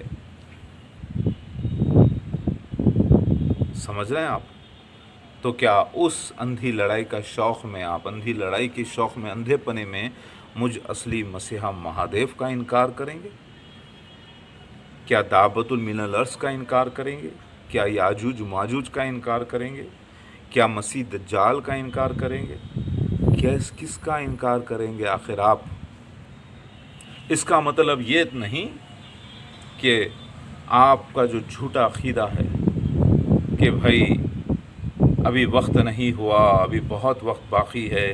سمجھ رہے ہیں آپ؟ تو کیا اس اندھی لڑائی کا شوق میں، آپ اندھی لڑائی کے شوق میں، اندھے پنے میں مجھ اصلی مسیحا مہادیو کا انکار کریں گے؟ کیا دعوت من الارض کا انکار کریں گے؟ کیا یاجوج ماجوج کا انکار کریں گے؟ کیا مسیح دجال کا انکار کریں گے؟ کس کا انکار کریں گے آخر آپ؟ اس کا مطلب یہ نہیں کہ آپ کا جو جھوٹا عقیدہ ہے کہ بھائی ابھی وقت نہیں ہوا، ابھی بہت وقت باقی ہے،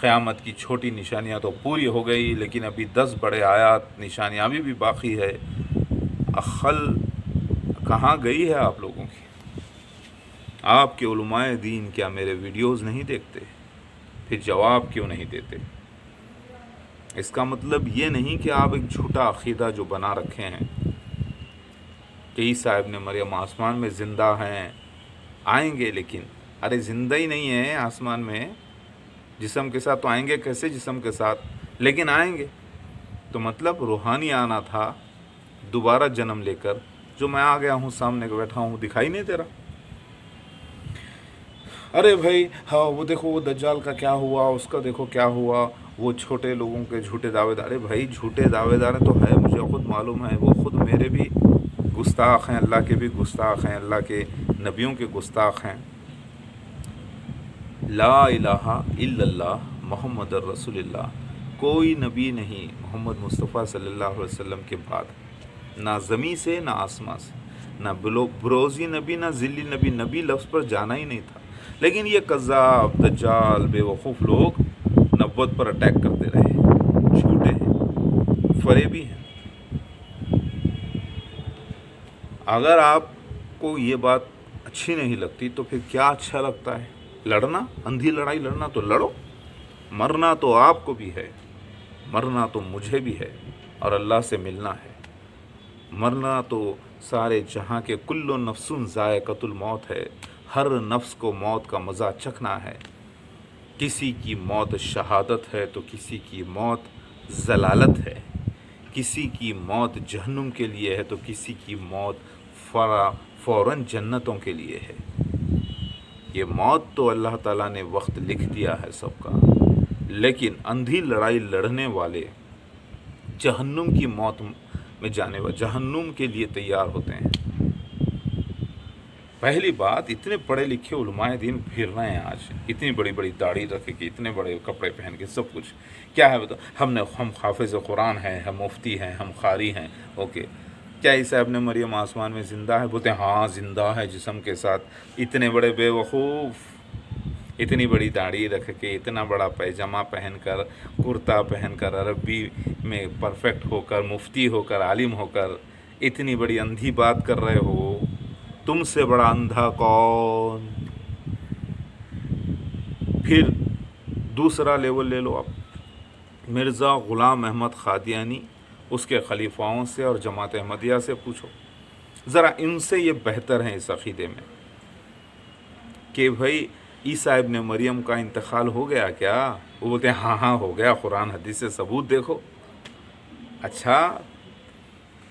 قیامت کی چھوٹی نشانیاں تو پوری ہو گئی، لیکن ابھی 10 بڑے آیات نشانیاں ابھی بھی باقی ہے، عقل کہاں گئی ہے آپ لوگوں کی؟ آپ کے علماء دین کیا میرے ویڈیوز نہیں دیکھتے؟ پھر جواب کیوں نہیں دیتے؟ اس کا مطلب یہ نہیں کہ آپ ایک جھوٹا عقیدہ جو بنا رکھے ہیں کہ عیسیٰ ابن مریم آسمان میں زندہ ہیں، آئیں گے، لیکن ارے زندہ ہی نہیں ہے آسمان میں، جسم کے ساتھ، تو آئیں گے کیسے جسم کے ساتھ؟ لیکن آئیں گے، تو مطلب روحانی آنا تھا، دوبارہ جنم لے کر، جو میں آ گیا ہوں، سامنے کو بیٹھا ہوں، دکھائی نہیں دے رہا؟ ارے بھائی ہاں، وہ دیکھو وہ دجال کا کیا ہوا، اس کا دیکھو کیا ہوا، وہ چھوٹے لوگوں کے جھوٹے دعوے دار۔ ارے بھائی جھوٹے دعوے دار تو ہے، مجھے خود معلوم ہے، وہ خود میرے بھی گستاخ ہیں، اللہ کے بھی گستاخ ہیں، اللہ کے نبیوں کے گستاخ ہیں۔ لا الہ الا اللہ محمد الرسول اللہ، کوئی نبی نہیں محمد مصطفیٰ صلی اللہ علیہ وسلم کے بعد، نہ زمین سے نہ آسمان سے، نہ بروزی نبی نہ ذلی نبی، نبی لفظ پر جانا ہی نہیں تھا، لیکن یہ کذاب دجال بے وقوف لوگ نبوت پر اٹیک کرتے رہے، جھوٹے ہیں، فریبی ہیں۔ اگر آپ کو یہ بات اچھی نہیں لگتی تو پھر کیا اچھا لگتا ہے؟ لڑنا، اندھی لڑائی لڑنا، تو لڑو، مرنا تو آپ کو بھی ہے، مرنا تو مجھے بھی ہے، اور اللہ سے ملنا ہے۔ مرنا تو سارے جہاں کے کل نفس ذائقۃ الموت ہے، ہر نفس کو موت کا مزہ چکھنا ہے۔ کسی کی موت شہادت ہے تو کسی کی موت ضلالت ہے، کسی کی موت جہنم کے لیے ہے تو کسی کی موت فوراً جنتوں کے لیے ہے۔ یہ موت تو اللہ تعالیٰ نے وقت لکھ دیا ہے سب کا، لیکن اندھی لڑائی لڑنے والے جہنم کی موت میں جانے والے جہنم کے لیے تیار ہوتے ہیں۔ پہلی بات، اتنے پڑھے لکھے علماء دین پھر رہے ہیں آج، اتنی بڑی بڑی داڑھی رکھ کے، اتنے بڑے کپڑے پہن کے، سب کچھ کیا ہے بتاؤ؟ ہم حافظ قرآن ہیں، ہم مفتی ہیں، ہم قاری ہیں، اوکے۔ کیا عیسیٰ ابن مریم آسمان میں زندہ ہے؟ بولتے ہیں ہاں زندہ ہے جسم کے ساتھ۔ اتنے بڑے بے وقوف، اتنی بڑی داڑھی رکھ کے، اتنا بڑا پیجامہ پہن کر، کرتا پہن کر، عربی میں پرفیکٹ ہو کر، مفتی ہو کر، عالم ہو کر، اتنی بڑی اندھی بات کر رہے ہو۔ تم سے بڑا اندھا کون؟ پھر دوسرا لیول لے لو آپ، مرزا غلام احمد قادیانی، اس کے خلیفاؤں سے اور جماعت احمدیہ سے پوچھو ذرا، ان سے یہ بہتر ہیں اس عقیدے میں کہ بھائی عیسیٰ ابن مریم کا انتقال ہو گیا کیا؟ وہ بولتے ہیں ہاں ہاں ہو گیا، قرآن حدیث سے ثبوت دیکھو۔ اچھا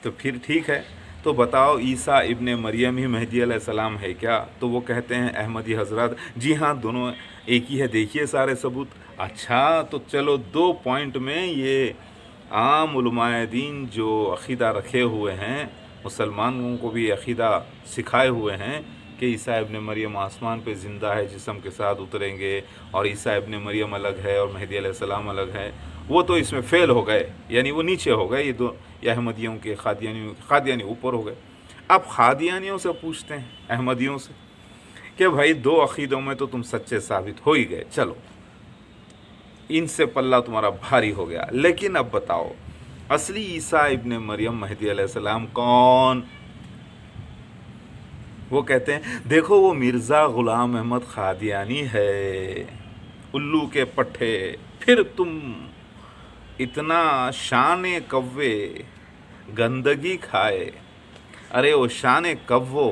تو پھر ٹھیک ہے، تو بتاؤ عیسیٰ ابن مریم ہی مہدی علیہ السلام ہے کیا؟ تو وہ کہتے ہیں احمدی حضرات جی ہاں دونوں ایک ہی ہے، دیکھیے سارے ثبوت۔ اچھا تو چلو 2 پوائنٹ میں یہ عام علماء دین جو عقیدہ رکھے ہوئے ہیں، مسلمانوں کو بھی عقیدہ سکھائے ہوئے ہیں کہ عیسیٰ ابن مریم آسمان پہ زندہ ہے، جسم کے ساتھ اتریں گے، اور عیسیٰ ابن مریم الگ ہے اور مہدی علیہ السلام الگ ہے، وہ تو اس میں فیل ہو گئے، یعنی وہ نیچے ہو گئے، یہ احمدیوں کے قادیانی اوپر ہو گئے۔ اب قادیانیوں سے پوچھتے ہیں، احمدیوں سے، کہ بھائی 2 عقیدوں میں تو تم سچے ثابت ہو ہی گئے، چلو ان سے پلہ تمہارا بھاری ہو گیا، لیکن اب بتاؤ اصلی عیسیٰ ابن مریم مہدی علیہ السلام کون؟ وہ کہتے ہیں دیکھو وہ مرزا غلام احمد قادیانی ہے، الو کے پٹھے، پھر تم اتنا شان کوے گندگی کھائے، ارے وہ شان کوو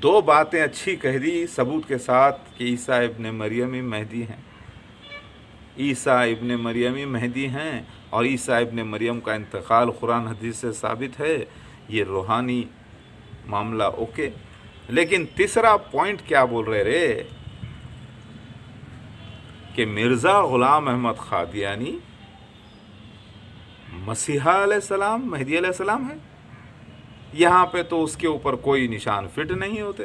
2 باتیں اچھی کہہ دی ثبوت کے ساتھ کہ عیسیٰ ابن مریم ہی مہدی ہیں، عیسیٰ ابن مریم ہی مہدی ہیں، اور عیسیٰ ابن مریم کا انتقال قرآن حدیث سے ثابت ہے، یہ روحانی معاملہ اوکے۔ لیکن تیسرا پوائنٹ کیا بول رہے رے کہ مرزا غلام احمد قادیانی مسیحا علیہ السلام مہدی علیہ السلام ہے، یہاں پہ تو اس کے اوپر کوئی نشان فٹ نہیں ہوتے،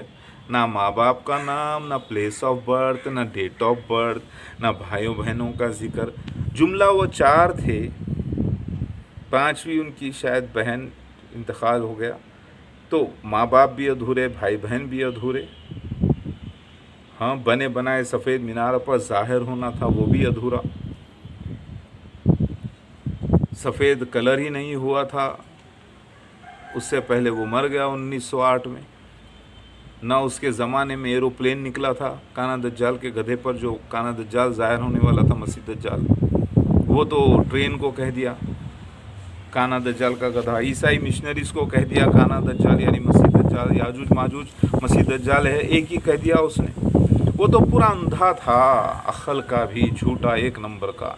نہ ماں باپ کا نام، نہ پلیس آف برتھ، نہ ڈیٹ آف برتھ، نہ بھائیوں بہنوں کا ذکر۔ جملہ وہ 4 تھے، 5ویں ان کی شاید بہن انتقال ہو گیا، تو ماں باپ بھی ادھورے، بھائی بہن بھی ادھورے، ہاں بنے بنائے سفید مینار پر ظاہر ہونا تھا وہ بھی ادھورا، سفید کلر ہی نہیں ہوا تھا، اس سے پہلے وہ مر گیا 1908 میں، نہ اس کے زمانے میں ایروپلین نکلا تھا کانا دجال کے گدھے پر، جو کانا دجال ظاہر ہونے والا تھا مسیح دجال، وہ تو ٹرین کو کہہ دیا کانا دجال کا گدھا، عیسائی مشنریز کو کہہ دیا کانا دجال یعنی مسیح دجال، یاجوج ماجوج مسیح دجال ہے، ایک ہی کہہ دیا اس نے، وہ تو پورا اندھا تھا، عقل کا بھی جھوٹا 1 نمبر کا۔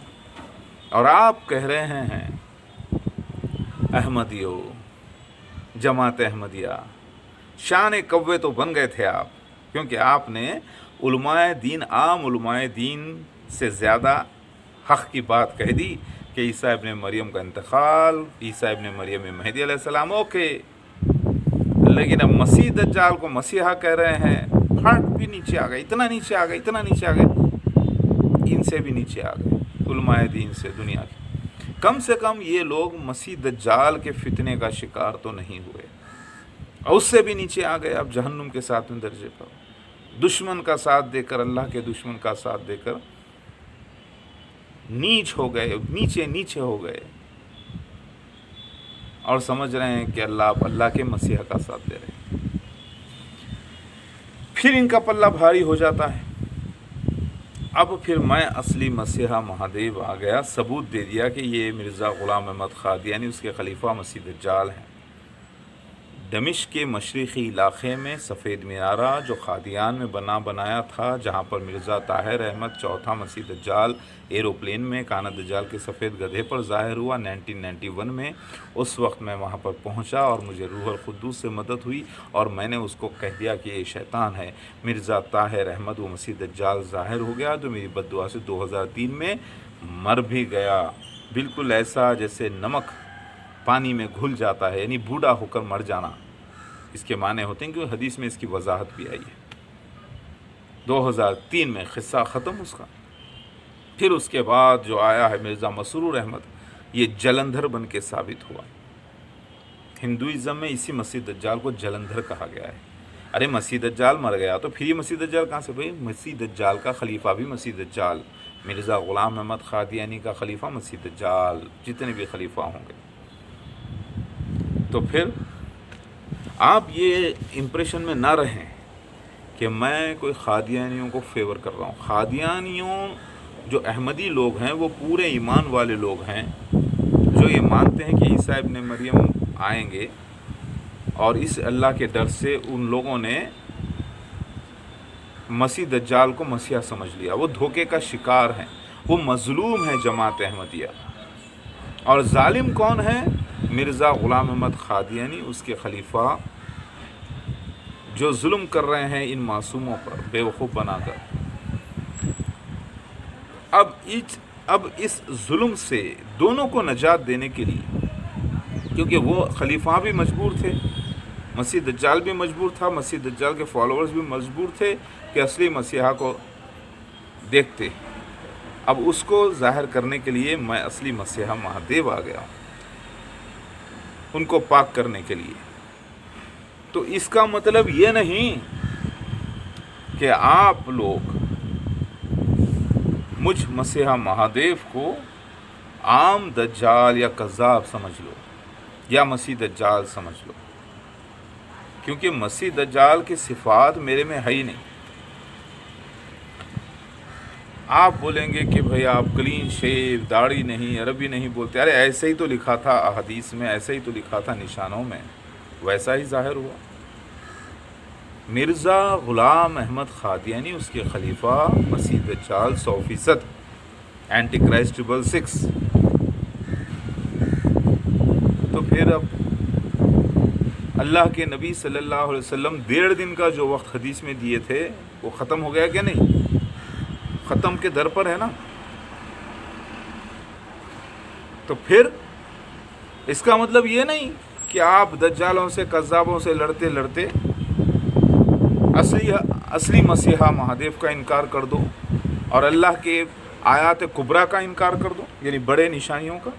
اور آپ کہہ رہے ہیں احمدیوں، جماعت احمدیہ، شان کوے تو بن گئے تھے آپ، کیونکہ آپ نے علماء دین، عام علماء دین سے زیادہ حق کی بات کہہ دی کہ عیسیٰ ابن مریم کا انتقال، عیسیٰ ابن مریم مہدی علیہ السلام اوکے، لیکن اب مسیح دجال کو مسیحا کہہ رہے ہیں، پھٹ بھی نیچے آ گئے، اتنا نیچے آ گئے، اتنا نیچے آ گئے، ان سے بھی نیچے آ گئے۔ علماء دین سے دنیا کے، کم سے کم یہ لوگ مسیح دجال کے فتنے کا شکار تو نہیں ہوئے، اور اس سے بھی نیچے آ گئے اب جہنم کے 7ویں درجے پر، دشمن کا ساتھ دے کر، اللہ کے دشمن کا ساتھ دے کر نیچ ہو گئے، نیچے ہو گئے، اور سمجھ رہے ہیں کہ اللہ کے مسیح کا ساتھ دے رہے ہیں۔ پھر ان کا پلہ بھاری ہو جاتا ہے۔ اب پھر میں اصلی مسیحا مہادیو آ گیا، ثبوت دے دیا کہ یہ مرزا غلام احمد قادیانی اس کے خلیفہ مسیح دجال ہیں۔ دمشق کے مشرقی علاقے میں سفید مینارہ جو قادیان میں بنایا تھا، جہاں پر مرزا طاہر احمد چوتھا مسیح دجال ایروپلین میں کانا دجال کے سفید گدھے پر ظاہر ہوا 1991 میں، اس وقت میں وہاں پر پہنچا اور مجھے روح القدس سے مدد ہوئی، اور میں نے اس کو کہہ دیا کہ یہ شیطان ہے۔ مرزا طاہر احمد وہ مسیح دجال ظاہر ہو گیا، جو میری بد دعا سے 2003 میں مر بھی گیا، بالکل ایسا جیسے نمک پانی میں گھل جاتا ہے، یعنی بوڑھا ہو کر مر جانا اس کے معنی ہوتے ہیں، کہ حدیث میں اس کی وضاحت بھی آئی ہے۔ 2003 میں قصہ ختم اس کا۔ پھر اس کے بعد جو آیا ہے مرزا مسرور احمد، یہ جلندھر بن کے ثابت ہوا۔ ہندوازم میں اسی مسیح دجال کو جلندھر کہا گیا ہے۔ ارے مسیح دجال مر گیا تو پھر یہ مسیح دجال کہاں سے؟ بھائی مسیح دجال کا خلیفہ بھی مسیح دجال، مرزا غلام احمد قادیانی کا خلیفہ مسیح دجال، جتنے بھی خلیفہ ہوں گے۔ تو پھر آپ یہ امپریشن میں نہ رہیں کہ میں کوئی قادیانیوں کو فیور کر رہا ہوں۔ قادیانیوں جو احمدی لوگ ہیں وہ پورے ایمان والے لوگ ہیں، جو یہ مانتے ہیں کہ عیسیٰ ابن مریم آئیں گے، اور اس اللہ کے ڈر سے ان لوگوں نے مسیح دجال کو مسیح سمجھ لیا۔ وہ دھوکے کا شکار ہیں، وہ مظلوم ہیں جماعت احمدیہ۔ اور ظالم کون ہے؟ مرزا غلام احمد قادیانی، اس کے خلیفہ، جو ظلم کر رہے ہیں ان معصوموں پر بیوقوف بنا کر۔ اب اس ظلم سے دونوں کو نجات دینے کے لیے، کیونکہ وہ خلیفہ بھی مجبور تھے، مسیح دجال بھی مجبور تھا، مسیح دجال کے فالوورز بھی مجبور تھے کہ اصلی مسیحا کو دیکھتے۔ اب اس کو ظاہر کرنے کے لیے میں اصلی مسیحا مہادیو آ گیا ہوں، ان کو پاک کرنے کے لیے۔ تو اس کا مطلب یہ نہیں کہ آپ لوگ مجھ مسیحا مہادیو کو عام دجال یا کذاب سمجھ لو، یا مسیح دجال سمجھ لو، کیونکہ مسیح دجال کی صفات میرے میں ہے ہی نہیں۔ آپ بولیں گے کہ بھئی آپ کلین شیو، داڑھی نہیں، عربی نہیں بولتے، ارے ایسے ہی تو لکھا تھا احادیث میں، ایسے ہی تو لکھا تھا نشانوں میں، ویسا ہی ظاہر ہوا۔ مرزا غلام احمد قادیانی، اس کے خلیفہ مسیح دجال 100% اینٹی کرائسٹبل 6۔ تو پھر اب اللہ کے نبی صلی اللہ علیہ وسلم 1.5 دن کا جو وقت حدیث میں دیے تھے وہ ختم ہو گیا کہ نہیں؟ ختم کے در پر ہے نا۔ تو پھر اس کا مطلب یہ نہیں کہ آپ دجالوں سے، کذابوں سے لڑتے لڑتے اصلی مسیحا مہادیو کا انکار کر دو، اور اللہ کے آیات کبریٰ کا انکار کر دو، یعنی بڑے نشانیوں کا۔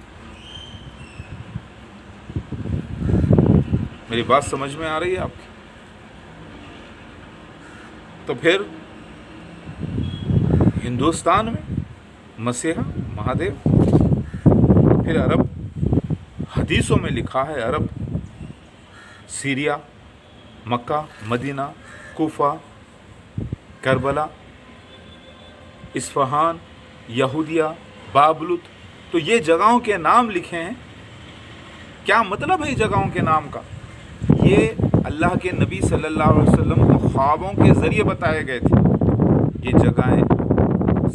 میری بات سمجھ میں آ رہی ہے آپ کی؟ تو پھر ہندوستان میں مسیحا مہادیو، پھر عرب، حدیثوں میں لکھا ہے عرب، سیریا، مکہ، مدینہ، کوفہ، کربلا، اصفہان، یہودیہ، بابلت، تو یہ جگہوں کے نام لکھے ہیں۔ کیا مطلب ہے یہ جگہوں کے نام کا؟ یہ اللہ کے نبی صلی اللہ علیہ وسلم کو خوابوں کے ذریعے بتائے گئے تھے یہ جگہیں،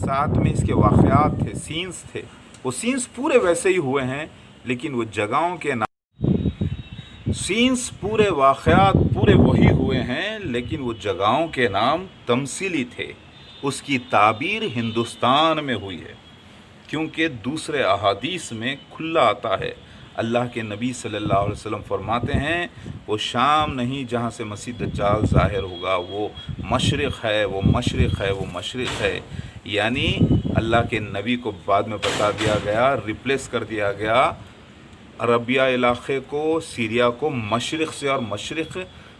ساتھ میں اس کے واقعات تھے، سینز تھے، وہ سینز پورے ویسے ہی ہوئے ہیں، لیکن وہ جگہوں کے نام، سینز پورے، واقعات پورے وہی ہوئے ہیں، لیکن وہ جگہوں کے نام تمثیلی تھے۔ اس کی تعبیر ہندوستان میں ہوئی ہے، کیونکہ دوسرے احادیث میں کھلا آتا ہے۔ اللہ کے نبی صلی اللہ علیہ وسلم فرماتے ہیں وہ شام نہیں جہاں سے مسیح دجال ظاہر ہوگا، وہ مشرق ہے، وہ مشرق ہے، وہ مشرق ہے۔ یعنی اللہ کے نبی کو بعد میں بتا دیا گیا، ریپلیس کر دیا گیا عربیہ علاقے کو، سیریا کو مشرق سے، اور مشرق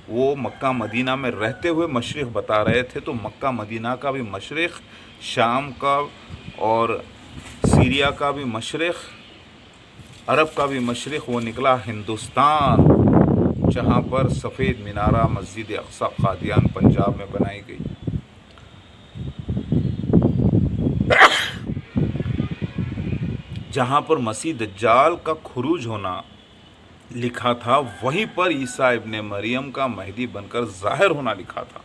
وہ مکہ مدینہ میں رہتے ہوئے مشرق بتا رہے تھے، تو مکہ مدینہ کا بھی مشرق، شام کا اور سیریا کا بھی مشرق، عرب کا بھی مشرق وہ نکلا ہندوستان، جہاں پر سفید مینارہ مسجد اقصی قادیان پنجاب میں بنائی گئی۔ جہاں پر مسیح دجال کا خروج ہونا لکھا تھا، وہیں پر عیسیٰ ابن مریم کا مہدی بن کر ظاہر ہونا لکھا تھا۔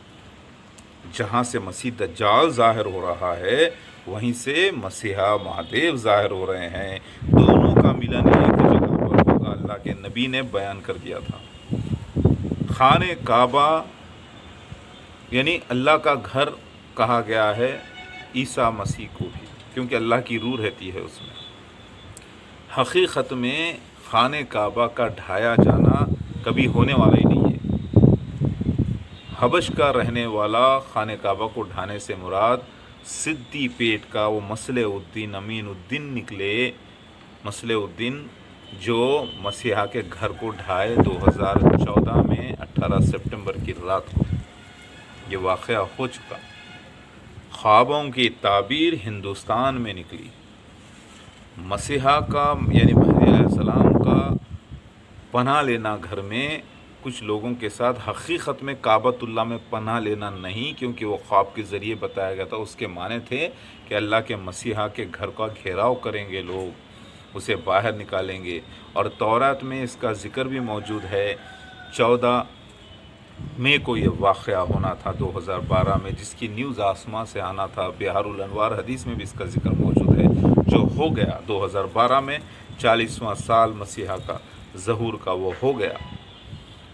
جہاں سے مسیح دجال ظاہر ہو رہا ہے، وہیں سے مسیحا مہادیو ظاہر ہو رہے ہیں، دونوں کا ملن ایک جگہ پر ہوگا، اللہ کے نبی نے بیان کر دیا تھا۔ خانہ کعبہ یعنی اللہ کا گھر کہا گیا ہے عیسیٰ مسیح کو بھی، کیونکہ اللہ کی روح رہتی ہے اس میں۔ حقیقت میں خانہ کعبہ کا ڈھایا جانا کبھی ہونے والا ہی نہیں ہے۔ حبش کا رہنے والا خانہ کعبہ کو ڈھانے سے مراد صدی پیٹ کا وہ مصلح الدین امین الدین نکلے، مصلح الدین جو مسیحا کے گھر کو ڈھائے 2014 میں 18 سپٹمبر کی رات کو۔ یہ واقعہ ہو چکا۔ خوابوں کی تعبیر ہندوستان میں نکلی۔ مسیحا کا یعنی مہدی علیہ السلام کا پناہ لینا گھر میں کچھ لوگوں کے ساتھ، حقیقت میں کعبۃ اللہ میں پناہ لینا نہیں، کیونکہ وہ خواب کے ذریعے بتایا گیا تھا۔ اس کے معنی تھے کہ اللہ کے مسیحا کے گھر کا گھیراؤ کریں گے لوگ، اسے باہر نکالیں گے، اور تورات میں اس کا ذکر بھی موجود ہے۔ 14 مئی کو یہ واقعہ ہونا تھا 2012 میں، جس کی نیوز آسمان سے آنا تھا۔ بہار الانوار حدیث میں بھی اس کا ذکر موجود ہے، جو ہو گیا 2012 میں 40واں سال مسیحا کا ظہور کا وہ ہو گیا۔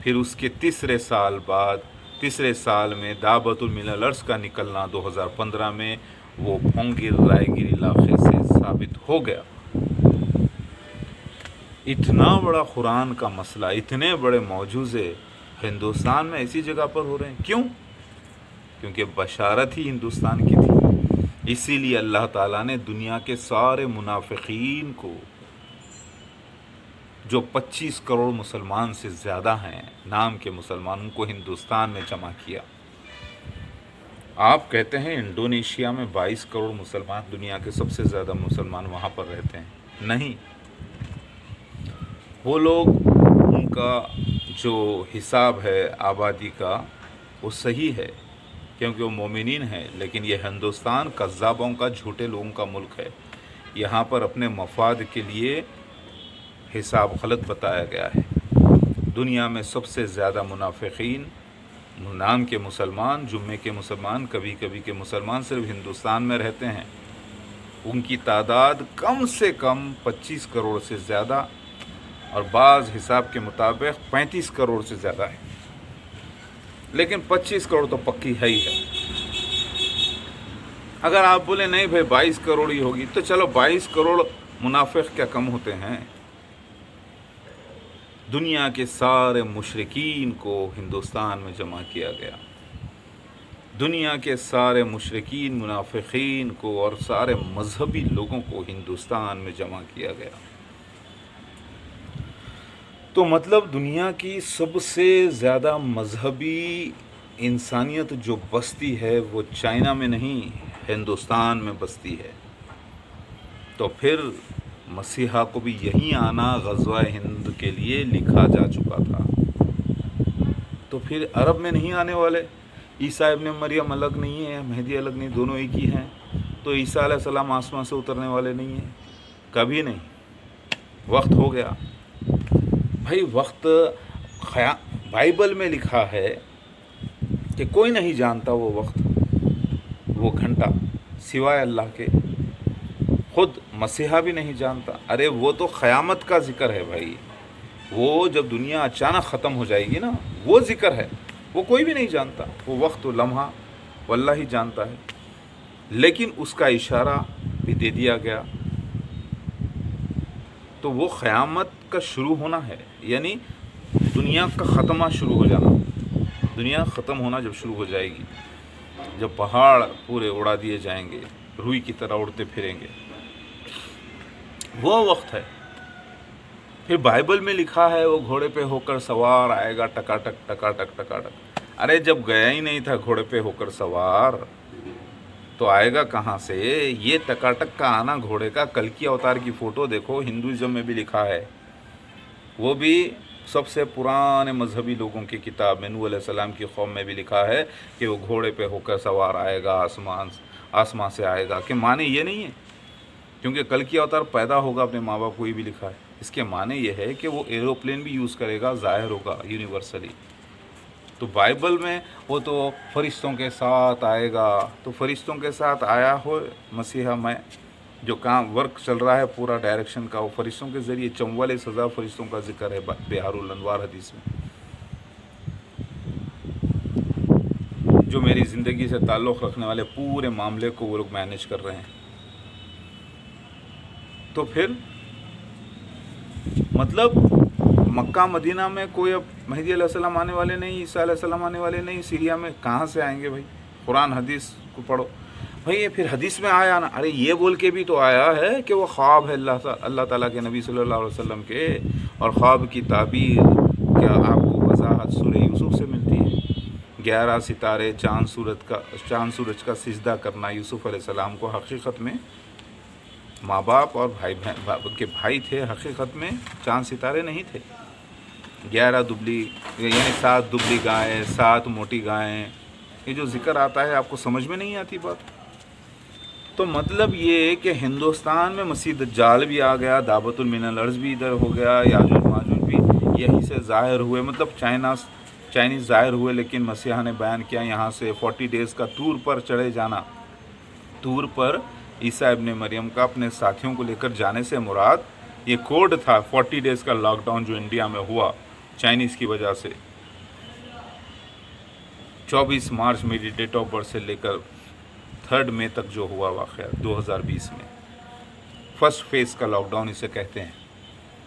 پھر اس کے تیسرے سال میں دعوت من الارض کا نکلنا 2015 میں وہ بھونگیر رائے گیر علاقے سے ثابت ہو گیا۔ اتنا بڑا قرآن کا مسئلہ، اتنے بڑے معجزے ہندوستان میں ایسی جگہ پر ہو رہے ہیں، کیوں؟ کیونکہ بشارت ہی ہندوستان کی تھی۔ اسی لیے اللہ تعالیٰ نے دنیا کے سارے منافقین کو، جو 25 کروڑ مسلمان سے زیادہ ہیں نام کے مسلمانوں کو، ہندوستان میں جمع کیا۔ آپ کہتے ہیں انڈونیشیا میں 22 کروڑ مسلمان، دنیا کے سب سے زیادہ مسلمان وہاں پر رہتے ہیں، نہیں، وہ لوگ، ان کا جو حساب ہے آبادی کا وہ صحیح ہے، کیونکہ وہ مومنین ہیں، لیکن یہ ہندوستان کذابوں کا، جھوٹے لوگوں کا ملک ہے۔ یہاں پر اپنے مفاد کے لیے حساب غلط بتایا گیا ہے۔ دنیا میں سب سے زیادہ منافقین، نام کے مسلمان، جمعے کے مسلمان، کبھی کبھی کے مسلمان صرف ہندوستان میں رہتے ہیں۔ ان کی تعداد کم سے کم 25 کروڑ سے زیادہ، اور بعض حساب کے مطابق 35 کروڑ سے زیادہ ہے، لیکن 25 کروڑ تو پکی ہے ہی ہے۔ اگر آپ بولیں نہیں بھائی 22 کروڑ ہی ہوگی، تو چلو 22 کروڑ منافق کیا کم ہوتے ہیں؟ دنیا کے سارے مشرکین کو ہندوستان میں جمع کیا گیا، دنیا کے سارے مشرکین، منافقین کو اور سارے مذہبی لوگوں کو ہندوستان میں جمع کیا گیا۔ تو مطلب دنیا کی سب سے زیادہ مذہبی انسانیت جو بستی ہے وہ چائنا میں نہیں، ہندوستان میں بستی ہے۔ تو پھر مسیحا کو بھی یہیں آنا غزوہ ہند کے لیے لکھا جا چکا تھا، تو پھر عرب میں نہیں آنے والے؟ عیسیٰ ابن مریم الگ نہیں ہے، مہدی الگ نہیں، دونوں ایک ہی ہیں۔ تو عیسیٰ علیہ السلام آسمان سے اترنے والے نہیں ہیں، کبھی نہیں۔ وقت ہو گیا بھائی، وقت بائبل میں لکھا ہے کہ کوئی نہیں جانتا وہ وقت، وہ گھنٹہ سوائے اللہ کے، خود مسیحا بھی نہیں جانتا۔ ارے وہ تو قیامت کا ذکر ہے بھائی، وہ جب دنیا اچانک ختم ہو جائے گی نا، وہ ذکر ہے، وہ کوئی بھی نہیں جانتا۔ وہ وقت و لمحہ وہ اللہ ہی جانتا ہے، لیکن اس کا اشارہ بھی دے دیا گیا۔ تو وہ قیامت کا شروع ہونا ہے، یعنی دنیا کا ختمہ شروع ہو جانا، دنیا ختم ہونا جب شروع ہو جائے گی، جب پہاڑ پورے اڑا دیے جائیں گے، روئی کی طرح اڑتے پھریں گے. وہ وقت ہے. پھر بائبل میں لکھا ہے وہ گھوڑے پہ ہو کر سوار آئے گا ٹکاٹک ٹکاٹک ٹکاٹک. ارے جب گیا ہی نہیں تھا گھوڑے پہ ہو کر سوار تو آئے گا کہاں سے؟ یہ ٹکاٹک کا آنا گھوڑے کا کلکی اوتار کی فوٹو دیکھو، ہندوازم میں بھی لکھا ہے. وہ بھی سب سے پرانے مذہبی لوگوں کی کتاب میں نوح علیہ السلام کی قوم میں بھی لکھا ہے کہ وہ گھوڑے پہ ہو کر سوار آئے گا، آسمان سے آئے گا. کہ معنی یہ نہیں ہے کیونکہ کلکی اوتار پیدا ہوگا اپنے ماں باپ کو، یہ بھی لکھا ہے. اس کے معنی یہ ہے کہ وہ ایروپلین بھی یوز کرے گا، ظاہر ہوگا یونیورسلی. تو بائبل میں وہ تو فرشتوں کے ساتھ آئے گا. تو فرشتوں کے ساتھ آیا ہو مسیحا میں جو کام ورک چل رہا ہے پورا ڈائریکشن کا، وہ فرشتوں کے ذریعے 44,000 فرشتوں کا ذکر ہے بحار الانوار حدیث میں. جو میری زندگی سے تعلق رکھنے والے پورے معاملے کو وہ لوگ مینیج کر رہے ہیں. تو پھر مطلب مکہ مدینہ میں کوئی اب مہدی علیہ السلام آنے والے نہیں، عیسیٰ علیہ السلام آنے والے نہیں. سیریا میں کہاں سے آئیں گے بھائی؟ قرآن حدیث کو پڑھو بھائی. یہ پھر حدیث میں آیا نا، ارے یہ بول کے بھی تو آیا ہے کہ وہ خواب ہے اللہ تعالیٰ کے نبی صلی اللہ علیہ وسلم کے، اور خواب کی تعبیر کیا آپ کو وضاحت سورہ یوسف سے ملتی ہے. 11 ستارے، چاند سورج کا سجدہ کرنا یوسف علیہ السلام کو. حقیقت میں ماں باپ اور کے بھائی تھے، حقیقت میں چاند ستارے نہیں تھے. 11 دبلی یعنی 7 دبلی گائیں، 7 موٹی گائیں، یہ جو ذکر آتا ہے آپ کو سمجھ میں نہیں آتی بات. تو مطلب یہ کہ ہندوستان میں مسیح دجال بھی آ گیا، دعوت المن الارض بھی ادھر ہو گیا، یاجوج ماجوج بھی یہیں سے ظاہر ہوئے. مطلب چائنیز ظاہر ہوئے، لیکن مسیحا نے بیان کیا یہاں سے 40 ڈیز کا طور پر چڑھے جانا. طور پر عیسیٰ ابن مریم کا اپنے ساتھیوں کو لے کر جانے سے مراد یہ کوڈ تھا 40 ڈیز کا لاک ڈاؤن جو انڈیا میں ہوا چائنیز کی وجہ سے. 24 مارچ میری ڈیٹ آف برتھ سے لے کر 3 مئی تک جو ہوا واقعہ 2020 میں، فرسٹ فیز کا لاک ڈاؤن اسے کہتے ہیں.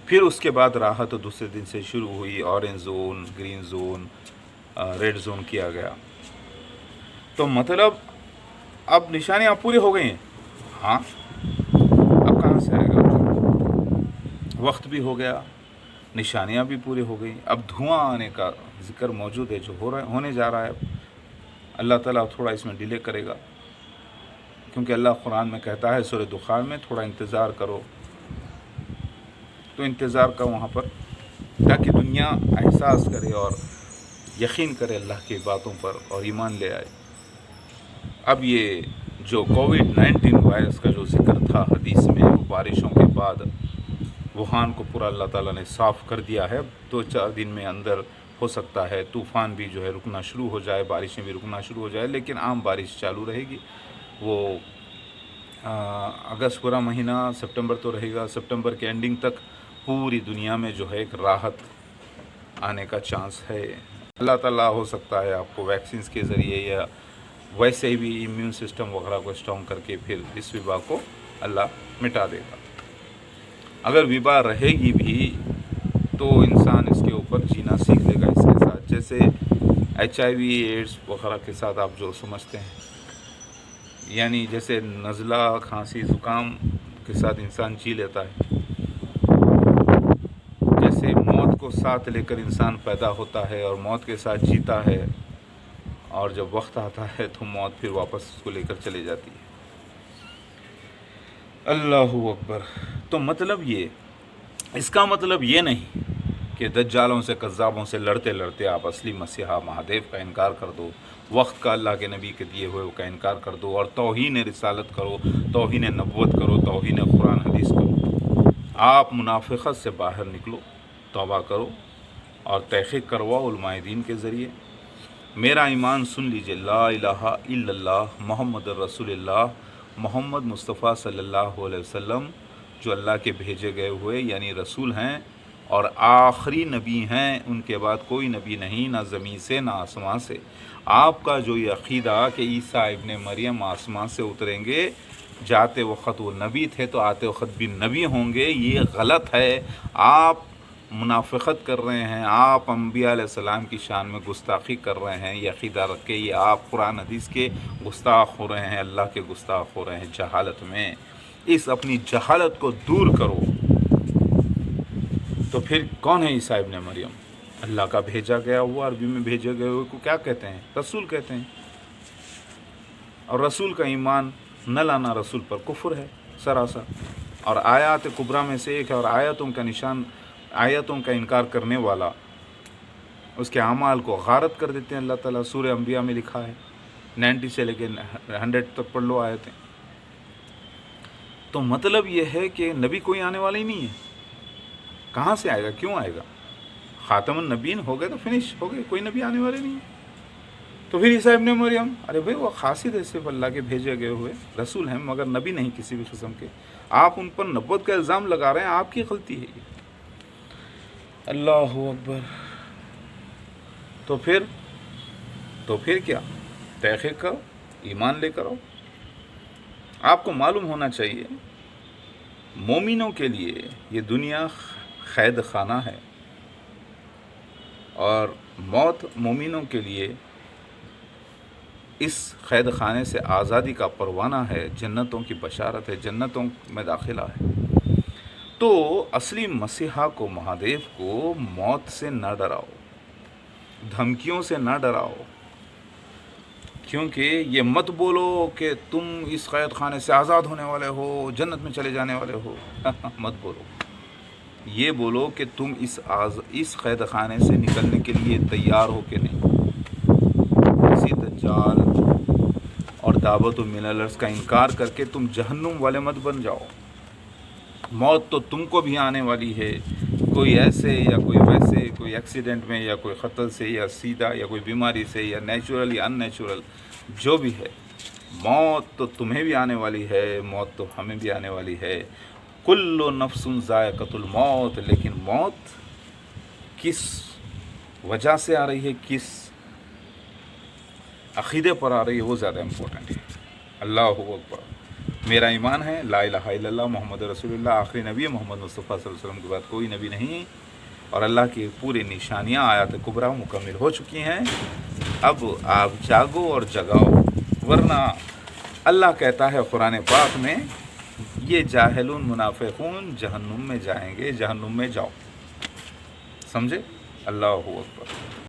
پھر اس کے بعد راحت دوسرے دن سے شروع ہوئی، orange zone, green zone, red zone کیا گیا. تو مطلب اب نشانیاں پوری ہو گئی ہیں. ہاں اب کہاں سے آئے گا؟ وقت بھی ہو گیا، نشانیاں بھی پوری ہو گئی. اب دھواں آنے کا ذکر موجود ہے جو ہونے جا رہا ہے. اللہ تعالیٰ تھوڑا اس میں ڈیلے کرے گا کیونکہ اللہ قرآن میں کہتا ہے سورہ دخان میں تھوڑا انتظار کرو. تو انتظار کا وہاں پر تاکہ دنیا احساس کرے اور یقین کرے اللہ کی باتوں پر اور ایمان لے آئے. اب یہ جو کووڈ-19 وائرس کا جو ذکر تھا حدیث میں، وہ بارشوں کے بعد ووہان کو پورا اللہ تعالیٰ نے صاف کر دیا ہے. 2-4 دن میں اندر ہو سکتا ہے طوفان بھی جو ہے رکنا شروع ہو جائے، بارشیں بھی رکنا شروع ہو جائے، لیکن عام بارش چالو رہے گی. وہ اگست پورا مہینہ، سپٹمبر تو رہے گا. سپٹمبر کے اینڈنگ تک پوری دنیا میں جو ہے ایک راحت آنے کا چانس ہے. اللہ تعالیٰ ہو سکتا ہے آپ کو ویکسینز کے ذریعے یا ویسے ہی بھی امیون سسٹم وغیرہ کو اسٹرانگ کر کے پھر اس وبا کو اللہ مٹا دے گا. اگر وبا رہے گی بھی تو انسان اس کے اوپر جینا سیکھ لے گا اس کے ساتھ، جیسے HIV ایڈس وغیرہ کے ساتھ آپ جو سمجھتے ہیں. یعنی جیسے نزلہ، کھانسی، زکام کے ساتھ انسان جی لیتا ہے، جیسے موت کو ساتھ لے کر انسان پیدا ہوتا ہے اور موت کے ساتھ جیتا ہے، اور جب وقت آتا ہے تو موت پھر واپس اس کو لے کر چلی جاتی ہے. اللہ اکبر. تو مطلب یہ، اس کا مطلب یہ نہیں کہ دجالوں سے کذابوں سے لڑتے لڑتے آپ اصلی مسیحا مہادیو کا انکار کر دو، وقت کا اللہ کے نبی کے دیے ہوئے کا انکار کر دو، اور توہین رسالت کرو، توہین نبوت کرو، توہین قرآن حدیث کرو. آپ منافقت سے باہر نکلو، توبہ کرو اور تحقیق کرواؤ علماء دین کے ذریعے. میرا ایمان سن لیجئے، لا الہ الا اللہ محمد رسول اللہ، محمد مصطفیٰ صلی اللہ علیہ وسلم جو اللہ کے بھیجے گئے ہوئے یعنی رسول ہیں اور آخری نبی ہیں. ان کے بعد کوئی نبی نہیں، نہ زمین سے نہ آسمان سے. آپ کا جو یہ عقیدہ کہ عیسیٰ ابن مریم آسمان سے اتریں گے، جاتے وقت وہ نبی تھے تو آتے وقت بھی نبی ہوں گے، یہ غلط ہے. آپ منافقت کر رہے ہیں، آپ انبیاء علیہ السلام کی شان میں گستاخی کر رہے ہیں، یہ عقیدہ رکھ کے یہ آپ قرآن حدیث کے گستاخ ہو رہے ہیں، اللہ کے گستاخ ہو رہے ہیں جہالت میں۔ اس اپنی جہالت کو دور کرو۔ تو پھر کون ہے عیسیٰ ابن مریم؟ اللہ کا بھیجا گیا ہوا، عربی میں بھیجے گئے ہوئے کو کیا کہتے ہیں؟ رسول کہتے ہیں۔ اور رسول کا ایمان نہ لانا رسول پر کفر ہے سراسر۔ اور آیات کبریٰ میں سے ایک ہے، اور آیتوں کا انکار کرنے والا اس کے اعمال کو غارت کر دیتے ہیں اللہ تعالیٰ۔ سورہ انبیاء میں لکھا ہے، 90 سے لے کے 100 تک پڑھ لو آیتیں۔ تو مطلب یہ ہے کہ نبی کوئی آنے والا ہی نہیں ہے۔ کہاں سے آئے گا؟ کیوں آئے گا؟ خاتم النبیین ہو گئے تو فنش ہو گئے، کوئی نبی آنے والے نہیں ہے۔ تو پھر عیسیٰ ابن مریم، ارے بھائی وہ خاصیت ہے، صرف اللہ کے بھیجے گئے ہوئے رسول ہیں مگر نبی نہیں کسی بھی قسم کے۔ آپ ان پر نبوت کا الزام لگا رہے ہیں، آپ کی غلطی ہے یہ۔ اللہ اکبر۔ تو پھر کیا؟ تحقیق کرو، ایمان لے کر آؤ۔ آپ کو معلوم ہونا چاہیے مومنوں کے لیے یہ دنیا قید خانہ ہے، اور موت مومنوں کے لیے اس قید خانے سے آزادی کا پروانہ ہے، جنتوں کی بشارت ہے، جنتوں میں داخلہ ہے۔ تو اصلی مسیحا کو، مہادیو کو موت سے نہ ڈراؤ، دھمکیوں سے نہ ڈراؤ، کیونکہ یہ مت بولو کہ تم اس قید خانے سے آزاد ہونے والے ہو، جنت میں چلے جانے والے ہو۔ مت بولو، یہ بولو کہ تم اس قید خانے سے نکلنے کے لیے تیار ہو کہ نہیں۔ اسی دجال اور دعوت و مللرز کا انکار کر کے تم جہنم والے مت بن جاؤ۔ موت تو تم کو بھی آنے والی ہے، کوئی ایسے یا کوئی ویسے، کوئی ایکسیڈنٹ میں یا کوئی قتل سے یا سیدھا یا کوئی بیماری سے یا نیچرل یا ان نیچرل، جو بھی ہے موت تو تمہیں بھی آنے والی ہے، موت تو ہمیں بھی آنے والی ہے۔ کل نفس ذائقۃ الموت، لیکن موت کس وجہ سے آ رہی ہے، کس عقیدے پر آ رہی ہے، وہ زیادہ امپورٹنٹ ہے۔ اللہ اکبر۔ میرا ایمان ہے لا الہ الا اللہ محمد رسول اللہ، آخری نبی محمد مصطفیٰ صلی اللہ علیہ وسلم کے بعد کوئی نبی نہیں، اور اللہ کی پوری نشانیاں آیات کبریٰ مکمل ہو چکی ہیں۔ اب آپ جاگو اور جگاؤ، ورنہ اللہ کہتا ہے قرآن پاک میں، یہ جاہلون منافقون جہنم میں جائیں گے، جہنم میں جاؤ۔ سمجھے؟ اللہ اکبر۔